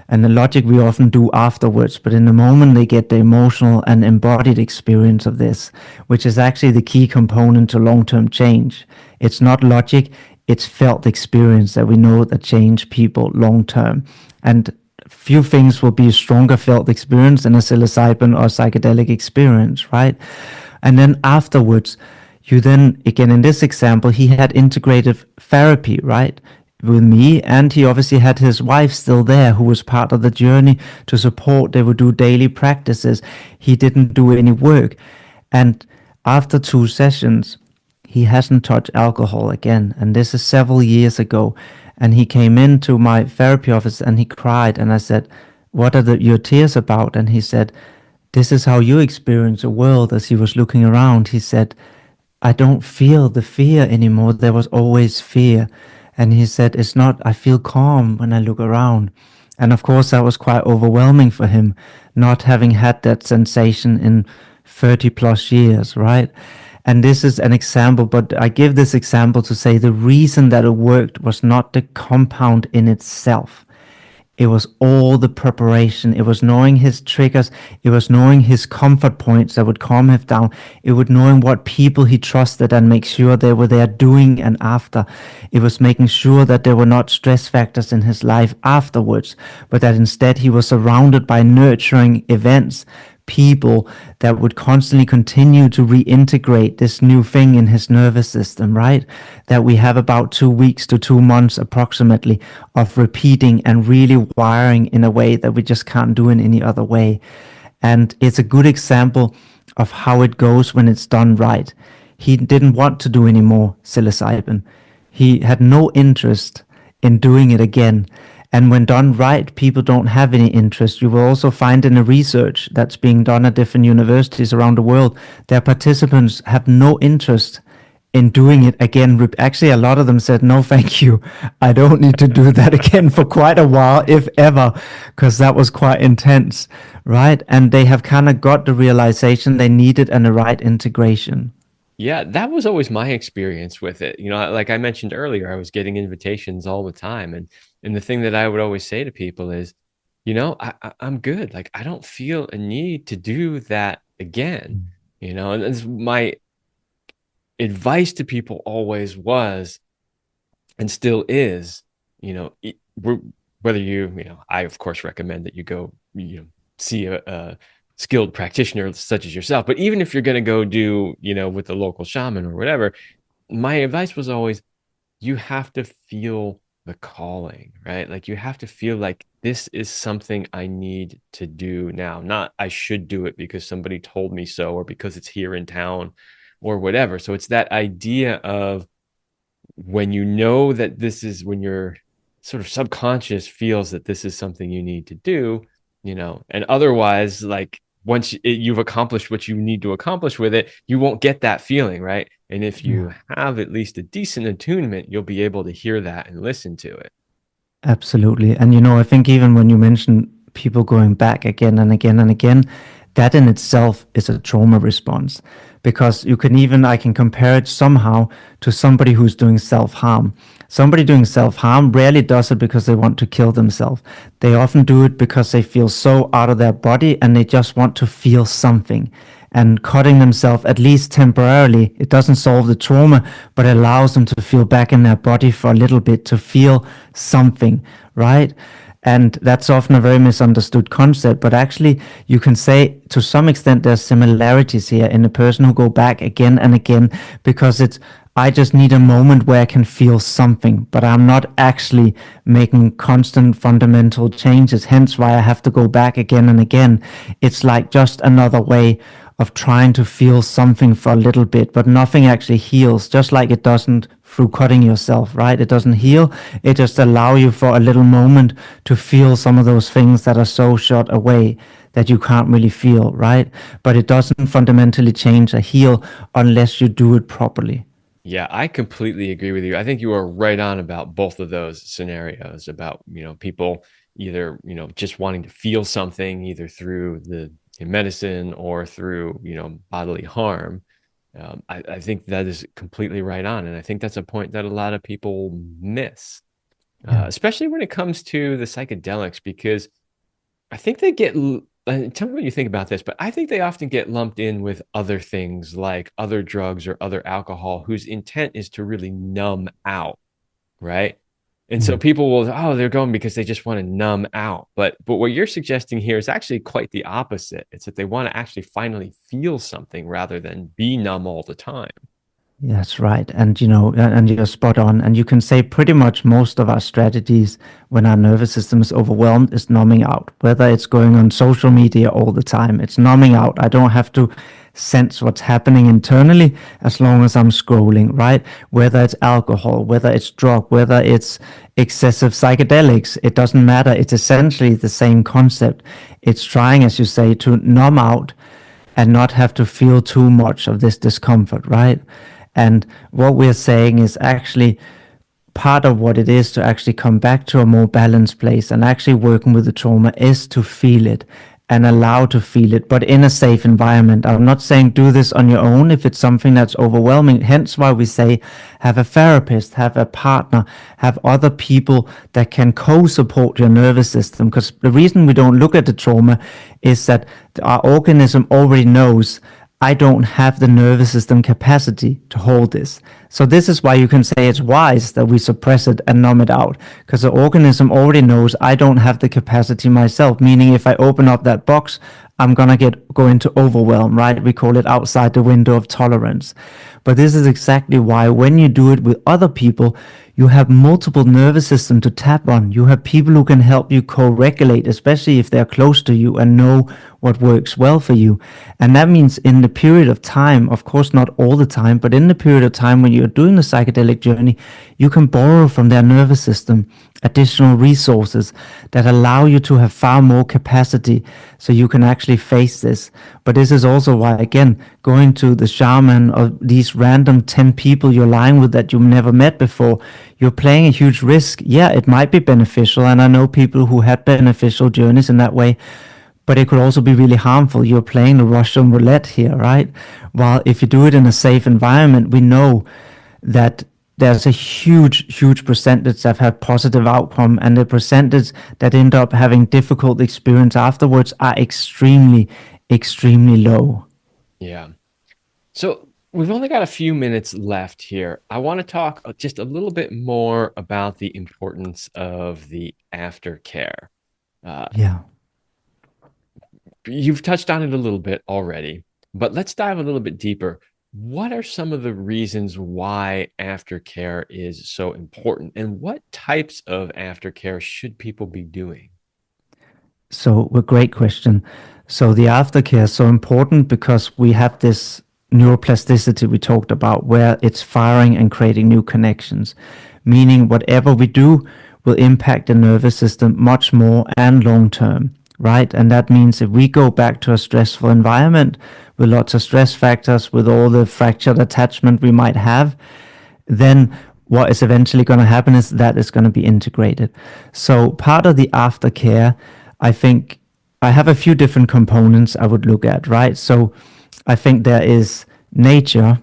[SPEAKER 2] And the logic we often do afterwards, but in the moment they get the emotional and embodied experience of this, which is actually the key component to long-term change. It's not logic, it's felt experience that we know that change people long-term. And few things will be a stronger felt experience than a psilocybin or psychedelic experience, right? And then afterwards, you then, again, in this example, he had integrative therapy, right? With me, and he obviously had his wife still there who was part of the journey to support. They would do daily practices. He didn't do any work, and after 2 sessions he hasn't touched alcohol again, and this is several years ago. And he came into my therapy office and he cried, and I said, what are your tears about? And he said, this is how you experience the world. As he was looking around, he said, I don't feel the fear anymore. There was always fear. And he said, it's not, I feel calm when I look around. And of course, that was quite overwhelming for him, not having had that sensation in 30 plus years, right? And this is an example, but I give this example to say the reason that it worked was not the compound in itself. It was all the preparation. It was knowing his triggers. It was knowing his comfort points that would calm him down. It was knowing what people he trusted and make sure they were there doing and after. It was making sure that there were not stress factors in his life afterwards, but that instead he was surrounded by nurturing events, people that would constantly continue to reintegrate this new thing in his nervous system, right? That we have about 2 weeks to 2 months approximately of repeating and really wiring in a way that we just can't do in any other way. And it's a good example of how it goes when it's done right. He didn't want to do any more psilocybin. He had no interest in doing it again. And when done right, people don't have any interest. You will also find in the research that's being done at different universities around the world, their participants have no interest in doing it again. Actually, a lot of them said, no, thank you. I don't need to do that again for quite a while, if ever, because that was quite intense, right? And they have kind of got the realization they needed and the right integration.
[SPEAKER 1] Yeah, that was always my experience with it. You know, like I mentioned earlier, I was getting invitations all the time. And the thing that I would always say to people is, you know, I'm good. Like, I don't feel a need to do that again. You know, and that's my advice to people always was, and still is, you know, whether you know, I of course recommend that you go, you know, see a skilled practitioner such as yourself. But even if you're going to go do, you know, with the local shaman or whatever, my advice was always, you have to feel the calling, right? Like you have to feel like this is something I need to do now, not I should do it because somebody told me so, or because it's here in town or whatever. So it's that idea of when you know that this is, when your sort of subconscious feels that this is something you need to do, you know, and otherwise, like once you've accomplished what you need to accomplish with it, you won't get that feeling, right? And if you have at least a decent attunement, you'll be able to hear that and listen to it.
[SPEAKER 2] Absolutely. And, you know, I think even when you mention people going back again and again and again, that in itself is a trauma response, because you can even, I can compare it somehow to somebody who's doing self-harm. Somebody doing self-harm rarely does it because they want to kill themselves. They often do it because they feel so out of their body and they just want to feel something. and cutting themselves, at least temporarily, it doesn't solve the trauma, but it allows them to feel back in their body for a little bit, to feel something, right? And that's often a very misunderstood concept, but actually you can say to some extent there's similarities here in a person who go back again and again, because it's, I just need a moment where I can feel something, but I'm not actually making constant fundamental changes, hence why I have to go back again and again. It's like just another way of trying to feel something for a little bit, but nothing actually heals, just like it doesn't through cutting yourself, right? It doesn't heal. It just allows you for a little moment to feel some of those things that are so shut away that you can't really feel, right? But it doesn't fundamentally change or heal unless you do it properly.
[SPEAKER 1] Yeah, I completely agree with you. I think you are right on about both of those scenarios about, people either, just wanting to feel something either through the medicine or through, bodily harm. I think that is completely right on. And I think that's a point that a lot of people miss,
[SPEAKER 2] Yeah.
[SPEAKER 1] especially when it comes to the psychedelics, because I think they get, tell me what you think about this, but I think they often get lumped in with other things like other drugs or other alcohol whose intent is to really numb out, right? And so
[SPEAKER 2] Mm.
[SPEAKER 1] people will, oh, they're going because they just want to numb out. But what you're suggesting here is actually quite the opposite. It's that they want to actually finally feel something rather than be numb all the time.
[SPEAKER 2] That's right. And, and you're spot on. And you can say pretty much most of our strategies when our nervous system is overwhelmed is numbing out, whether it's going on social media all the time. It's numbing out. I don't have to sense what's happening internally as long as I'm scrolling, right? Whether it's alcohol, whether it's drug, whether it's excessive psychedelics, it doesn't matter. It's essentially the same concept. It's trying, as you say, to numb out and not have to feel too much of this discomfort, right? And what we're saying is actually part of what it is to actually come back to a more balanced place, and actually working with the trauma is to feel it and allow to feel it, but in a safe environment. I'm not saying do this on your own if it's something that's overwhelming. Hence why we say have a therapist, have a partner, have other people that can co-support your nervous system. Because the reason we don't look at the trauma is that our organism already knows I don't have the nervous system capacity to hold this. So this is why you can say it's wise that we suppress it and numb it out, because the organism already knows I don't have the capacity myself, meaning if I open up that box, I'm going to go into overwhelm, right? We call it outside the window of tolerance. But this is exactly why when you do it with other people, you have multiple nervous system to tap on. You have people who can help you co-regulate, especially if they're close to you and know what works well for you. And that means in the period of time, of course not all the time, but in the period of time when you're doing the psychedelic journey, you can borrow from their nervous system additional resources that allow you to have far more capacity so you can actually face this. But this is also why, again, going to the shaman or these random 10 people you're lying with that you've never met before, you're playing a huge risk. Yeah, it might be beneficial, and I know people who had beneficial journeys in that way, but it could also be really harmful. You're playing the Russian roulette here, right? While if you do it in a safe environment, we know that there's a huge percentage that have positive outcome, and the percentage that end up having difficult experience afterwards are extremely low.
[SPEAKER 1] Yeah. So we've only got a few minutes left here. I want to talk just a little bit more about the importance of the aftercare. Uh,
[SPEAKER 2] Yeah.
[SPEAKER 1] you've touched on it a little bit already, but let's dive a little bit deeper. What are some of the reasons why aftercare is so important, and what types of aftercare should people be doing?
[SPEAKER 2] So, a great question. So, the aftercare is so important because we have this neuroplasticity we talked about, where it's firing and creating new connections, meaning whatever we do will impact the nervous system much more and long term, right? And that means if we go back to a stressful environment with lots of stress factors, with all the fractured attachment we might have, then what is eventually going to happen is that it's going to be integrated. So part of the aftercare, I think I have a few different components I would look at, right? So I think there is nature.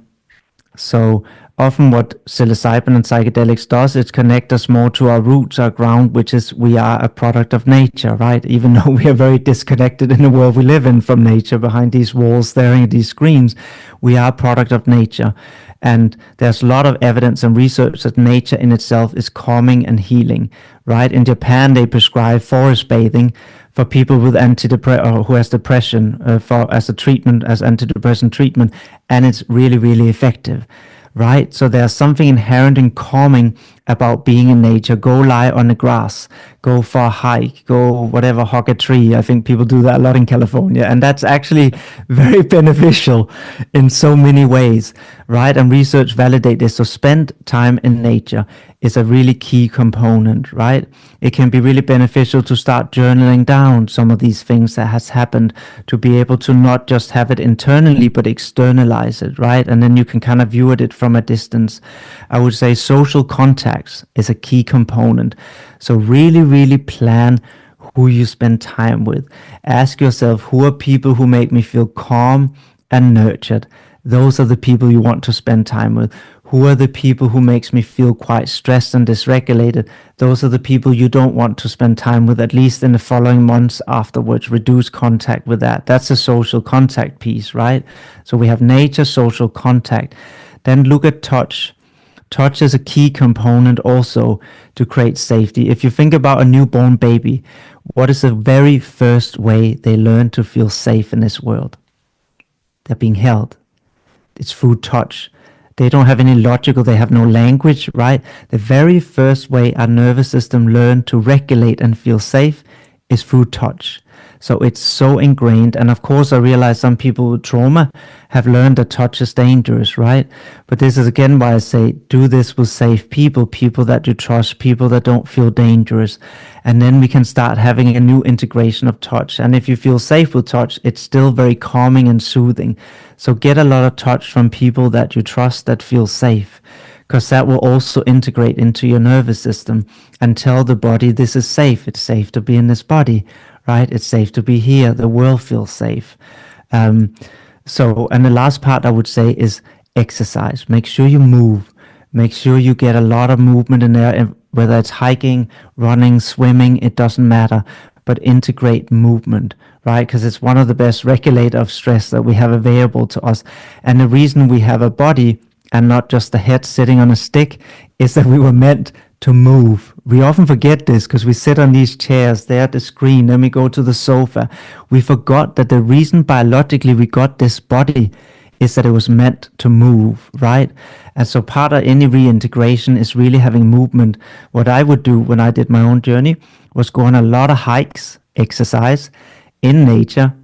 [SPEAKER 2] So often what psilocybin and psychedelics does is connect us more to our roots, our ground, which is we are a product of nature, right? Even though we are very disconnected in the world we live in from nature, behind these walls, staring at these screens, we are a product of nature. And there's a lot of evidence and research that nature in itself is calming and healing, right? In Japan, they prescribe forest bathing for people with or who has depression as a treatment, as antidepressant treatment, and it's really, really effective, right? So there's something inherent and calming about being in nature. Go lie on the grass, go for a hike, go whatever, hug a tree. I think people do that a lot in California, and that's actually very beneficial in so many ways, right? And research validate this. So spend time in nature is a really key component, right? It can be really beneficial to start journaling down some of these things that has happened, to be able to not just have it internally but externalize it, right? And then you can kind of view it from a distance. I would say social contacts is a key component. So really, really plan who you spend time with. Ask yourself, who are people who make me feel calm and nurtured? Those are the people you want to spend time with. Who are the people who makes me feel quite stressed and dysregulated? Those are the people you don't want to spend time with, at least in the following months afterwards. Reduce contact with that. That's a social contact piece, right? So we have nature, social contact. Then look at touch. Touch is a key component also to create safety. If you think about a newborn baby, what is the very first way they learn to feel safe in this world? They're being held. It's through touch. They don't have any logical, they have no language, right? The very first way our nervous system learn to regulate and feel safe is through touch. So it's so ingrained. And of course, I realize some people with trauma have learned that touch is dangerous, right? But this is again why I say, do this with safe people, people that you trust, people that don't feel dangerous. And then we can start having a new integration of touch. And if you feel safe with touch, it's still very calming and soothing. So get a lot of touch from people that you trust, that feel safe, because that will also integrate into your nervous system and tell the body this is safe. It's safe to be in this body, right? It's safe to be here. The world feels safe. And the last part I would say is exercise. Make sure you move. Make sure you get a lot of movement in there, whether it's hiking, running, swimming, it doesn't matter. But integrate movement, right? Because it's one of the best regulator of stress that we have available to us. And the reason we have a body and not just a head sitting on a stick is that we were meant to move. We often forget this because we sit on these chairs, there at the screen, then we go to the sofa. We forgot that the reason biologically we got this body is that it was meant to move, right? And so part of any reintegration is really having movement. What I would do when I did my own journey was go on a lot of hikes, exercise in nature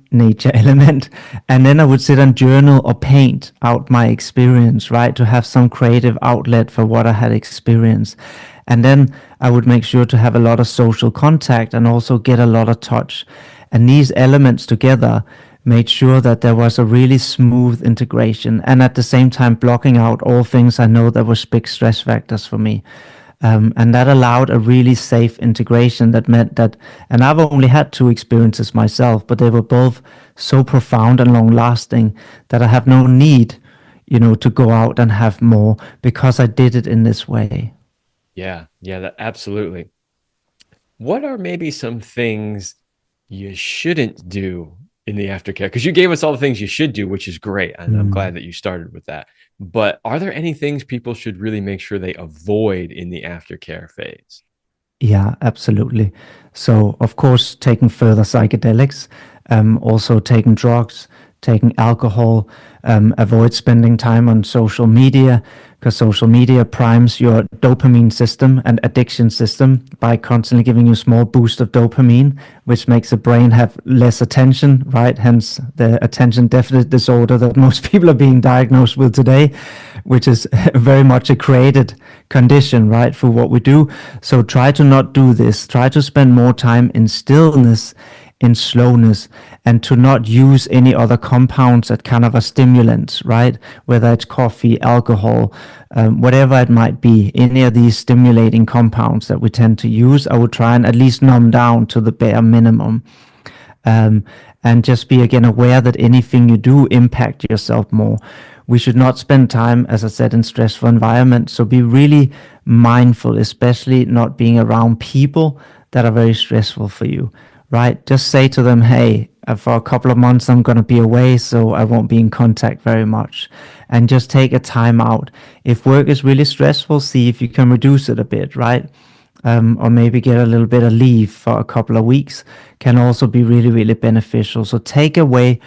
[SPEAKER 2] element, and then I would sit and journal or paint out my experience, right? To have some creative outlet for what I had experienced. And then I would make sure to have a lot of social contact and also get a lot of touch. And these elements together made sure that there was a really smooth integration, and at the same time blocking out all things I know that was big stress factors for me. And that allowed a really safe integration that meant that, and I've only had 2 experiences myself, but they were both so profound and long lasting that I have no need, to go out and have more because I did it in this way.
[SPEAKER 1] Yeah, absolutely. What are maybe some things you shouldn't do in the aftercare? Because you gave us all the things you should do, which is great. And I'm glad that you started with that. But are there any things people should really make sure they avoid in the aftercare phase?
[SPEAKER 2] Yeah, absolutely. So, of course, taking further psychedelics, also taking drugs, taking alcohol, avoid spending time on social media, because social media primes your dopamine system and addiction system by constantly giving you a small boost of dopamine, which makes the brain have less attention, right? Hence the attention deficit disorder that most people are being diagnosed with today, which is very much a created condition, right, for what we do. So try to not do this. Try to spend more time in stillness, in slowness, and to not use any other compounds that kind of are stimulants, right? Whether it's coffee, alcohol, whatever it might be, any of these stimulating compounds that we tend to use, I would try and at least numb down to the bare minimum. And just be again aware that anything you do impact yourself more. We should not spend time, as I said, in stressful environments. So be really mindful, especially not being around people that are very stressful for you, right? Just say to them, hey, for a couple of months, I'm going to be away, so I won't be in contact very much. And just take a time out. If work is really stressful, see if you can reduce it a bit, right? Or maybe get a little bit of leave for a couple of weeks can also be really, really beneficial. So take away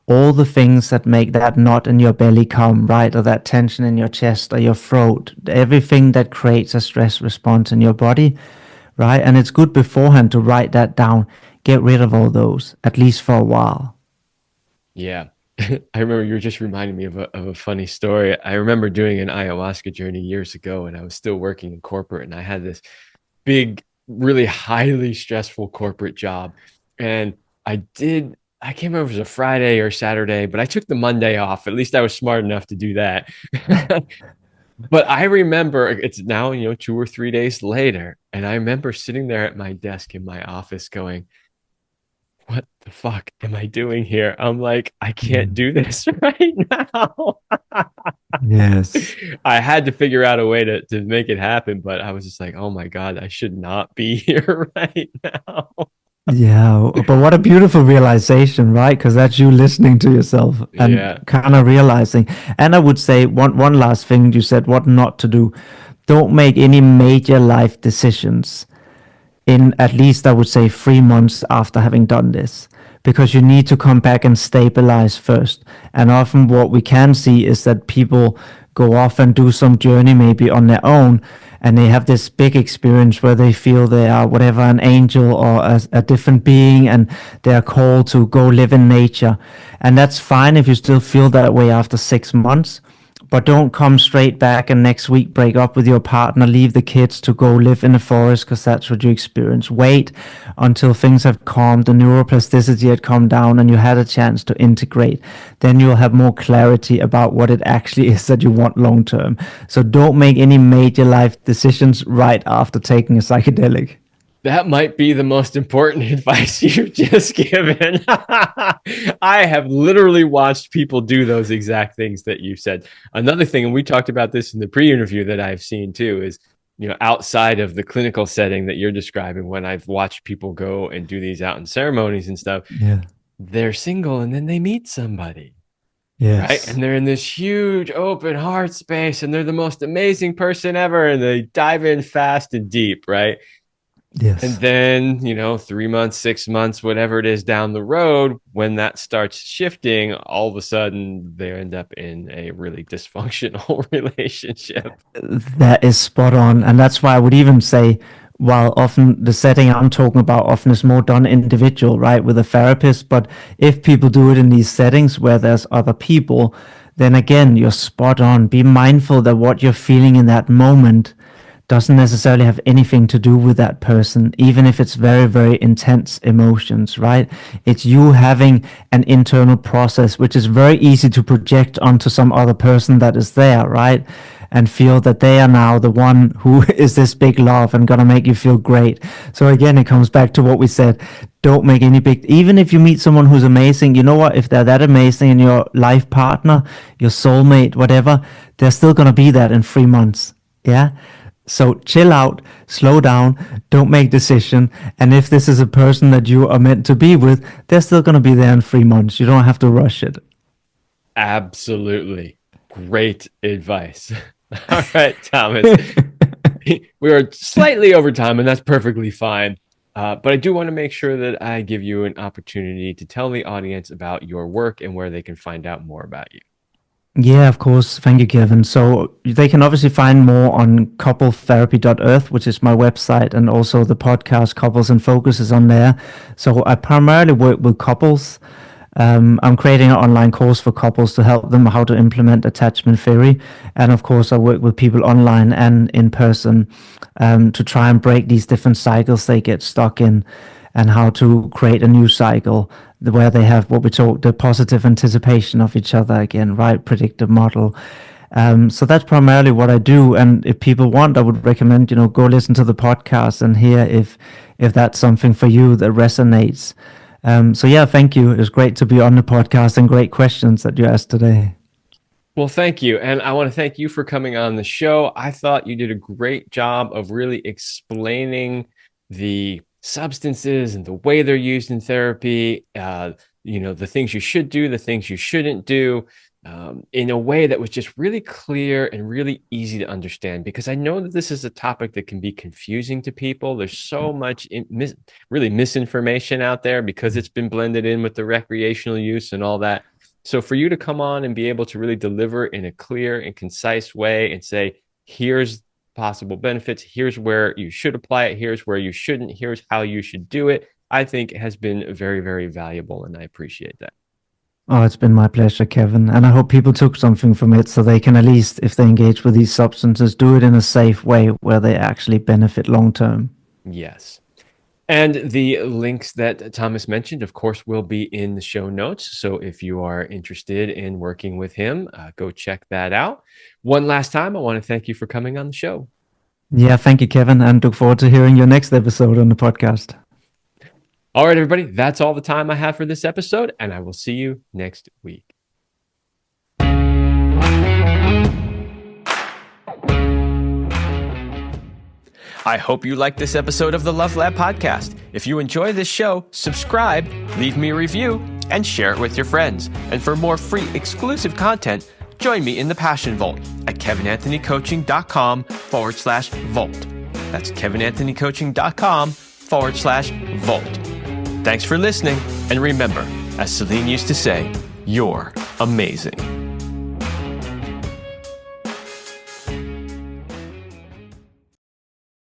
[SPEAKER 2] all the things that make that knot in your belly come, right? Or that tension in your chest or your throat, everything that creates a stress response in your body, right? And it's good beforehand to write that down. Get rid of all those, at least for a while.
[SPEAKER 1] Yeah. I remember you were just reminding me of a funny story. I remember doing an ayahuasca journey years ago, and I was still working in corporate, and I had this big, really highly stressful corporate job. And I can't remember if it was a Friday or Saturday, but I took the Monday off. At least I was smart enough to do that. But I remember it's now, 2 or 3 days later, and I remember sitting there at my desk in my office going, what the fuck am I doing here? I'm like, I can't
[SPEAKER 2] Mm.
[SPEAKER 1] do this right now.
[SPEAKER 2] Yes.
[SPEAKER 1] I had to figure out a way to make it happen, but I was just like, oh my God, I should not be here right now.
[SPEAKER 2] Yeah, but what a beautiful realization, right? Because that's you listening to yourself and
[SPEAKER 1] Yeah.
[SPEAKER 2] kind of realizing. And I would say one last thing you said, what not to do. Don't make any major life decisions in at least I would say 3 months after having done this, because you need to come back and stabilize first. And often what we can see is that people go off and do some journey maybe on their own, and they have this big experience where they feel they are whatever, an angel or a different being, and they are called to go live in nature. And that's fine if you still feel that way after 6 months, but don't come straight back and next week break up with your partner, leave the kids to go live in the forest because that's what you experience. Wait until things have calmed, the neuroplasticity had calmed down, and you had a chance to integrate. Then you'll have more clarity about what it actually is that you want long term. So don't make any major life decisions right after taking a psychedelic.
[SPEAKER 1] That might be the most important advice you've just given. I have literally watched people do those exact things that you said. Another thing, and we talked about this in the pre-interview that I've seen too, is outside of the clinical setting that you're describing, when I've watched people go and do these out in ceremonies and stuff,
[SPEAKER 2] Yeah.
[SPEAKER 1] they're single and then they meet somebody. Right.
[SPEAKER 2] Yes.
[SPEAKER 1] And they're in this huge open heart space and they're the most amazing person ever. And they dive in fast and deep. Right. And
[SPEAKER 2] Yes.
[SPEAKER 1] then, 3 months, 6 months, whatever it is down the road, when that starts shifting, all of a sudden they end up in a really dysfunctional relationship.
[SPEAKER 2] That is spot on. And that's why I would even say, while often the setting I'm talking about often is more done individual, right, with a therapist. But if people do it in these settings where there's other people, then again, you're spot on. Be mindful that what you're feeling in that moment doesn't necessarily have anything to do with that person, even if it's very, very intense emotions, right? It's you having an internal process, which is very easy to project onto some other person that is there, right? And feel that they are now the one who is this big love and gonna make you feel great. So again, it comes back to what we said. Don't make any big, even if you meet someone who's amazing, you know what? If they're that amazing in your life partner, your soulmate, whatever, they're still gonna be that in 3 months. Yeah. So chill out, slow down, don't make decision. And if this is a person that you are meant to be with, they're still going to be there in 3 months. You don't have to rush it.
[SPEAKER 1] Absolutely. Great advice. All right, Thomas. We are slightly over time, and that's perfectly fine. But I do want to make sure that I give you an opportunity to tell the audience about your work and where they can find out more about you.
[SPEAKER 2] Yeah, of course. Thank you, Kevin. So they can obviously find more on coupletherapy.earth, which is my website, and also the podcast Couples in Focus is on there. So I primarily work with couples. I'm creating an online course for couples to help them how to implement attachment theory. And of course, I work with people online and in person to try and break these different cycles they get stuck in, and how to create a new cycle where they have what we talk the positive anticipation of each other again, right? Predictive model. So that's primarily what I do. And if people want, I would recommend, go listen to the podcast and hear if that's something for you that resonates. So yeah, thank you. It was great to be on the podcast and great questions that you asked today.
[SPEAKER 1] Well, thank you. And I want to thank you for coming on the show. I thought you did a great job of really explaining the substances and the way they're used in therapy, the things you should do, the things you shouldn't do, in a way that was just really clear and really easy to understand. Because I know that this is a topic that can be confusing to people. There's so much really misinformation out there because it's been blended in with the recreational use and all that. So for you to come on and be able to really deliver in a clear and concise way and say, here's possible benefits, here's where you should apply it, here's where you shouldn't, here's how you should do it, I think has been very, very valuable. And I appreciate that.
[SPEAKER 2] Oh, it's been my pleasure, Kevin. And I hope people took something from it so they can, at least, if they engage with these substances, do it in a safe way where they actually benefit long term.
[SPEAKER 1] Yes. And the links that Thomas mentioned, of course, will be in the show notes. So if you are interested in working with him, go check that out. One last time, I want to thank you for coming on the show.
[SPEAKER 2] Yeah, thank you, Kevin, and look forward to hearing your next episode on the podcast.
[SPEAKER 1] All right, everybody, that's all the time I have for this episode, and I will see you next week. I hope you liked this episode of the Love Lab podcast. If you enjoy this show, subscribe, leave me a review, and share it with your friends. And for more free exclusive content, join me in the Passion Vault at kevinanthonycoaching.com/vault. That's kevinanthonycoaching.com/vault. Thanks for listening. And remember, as Celine used to say, you're amazing.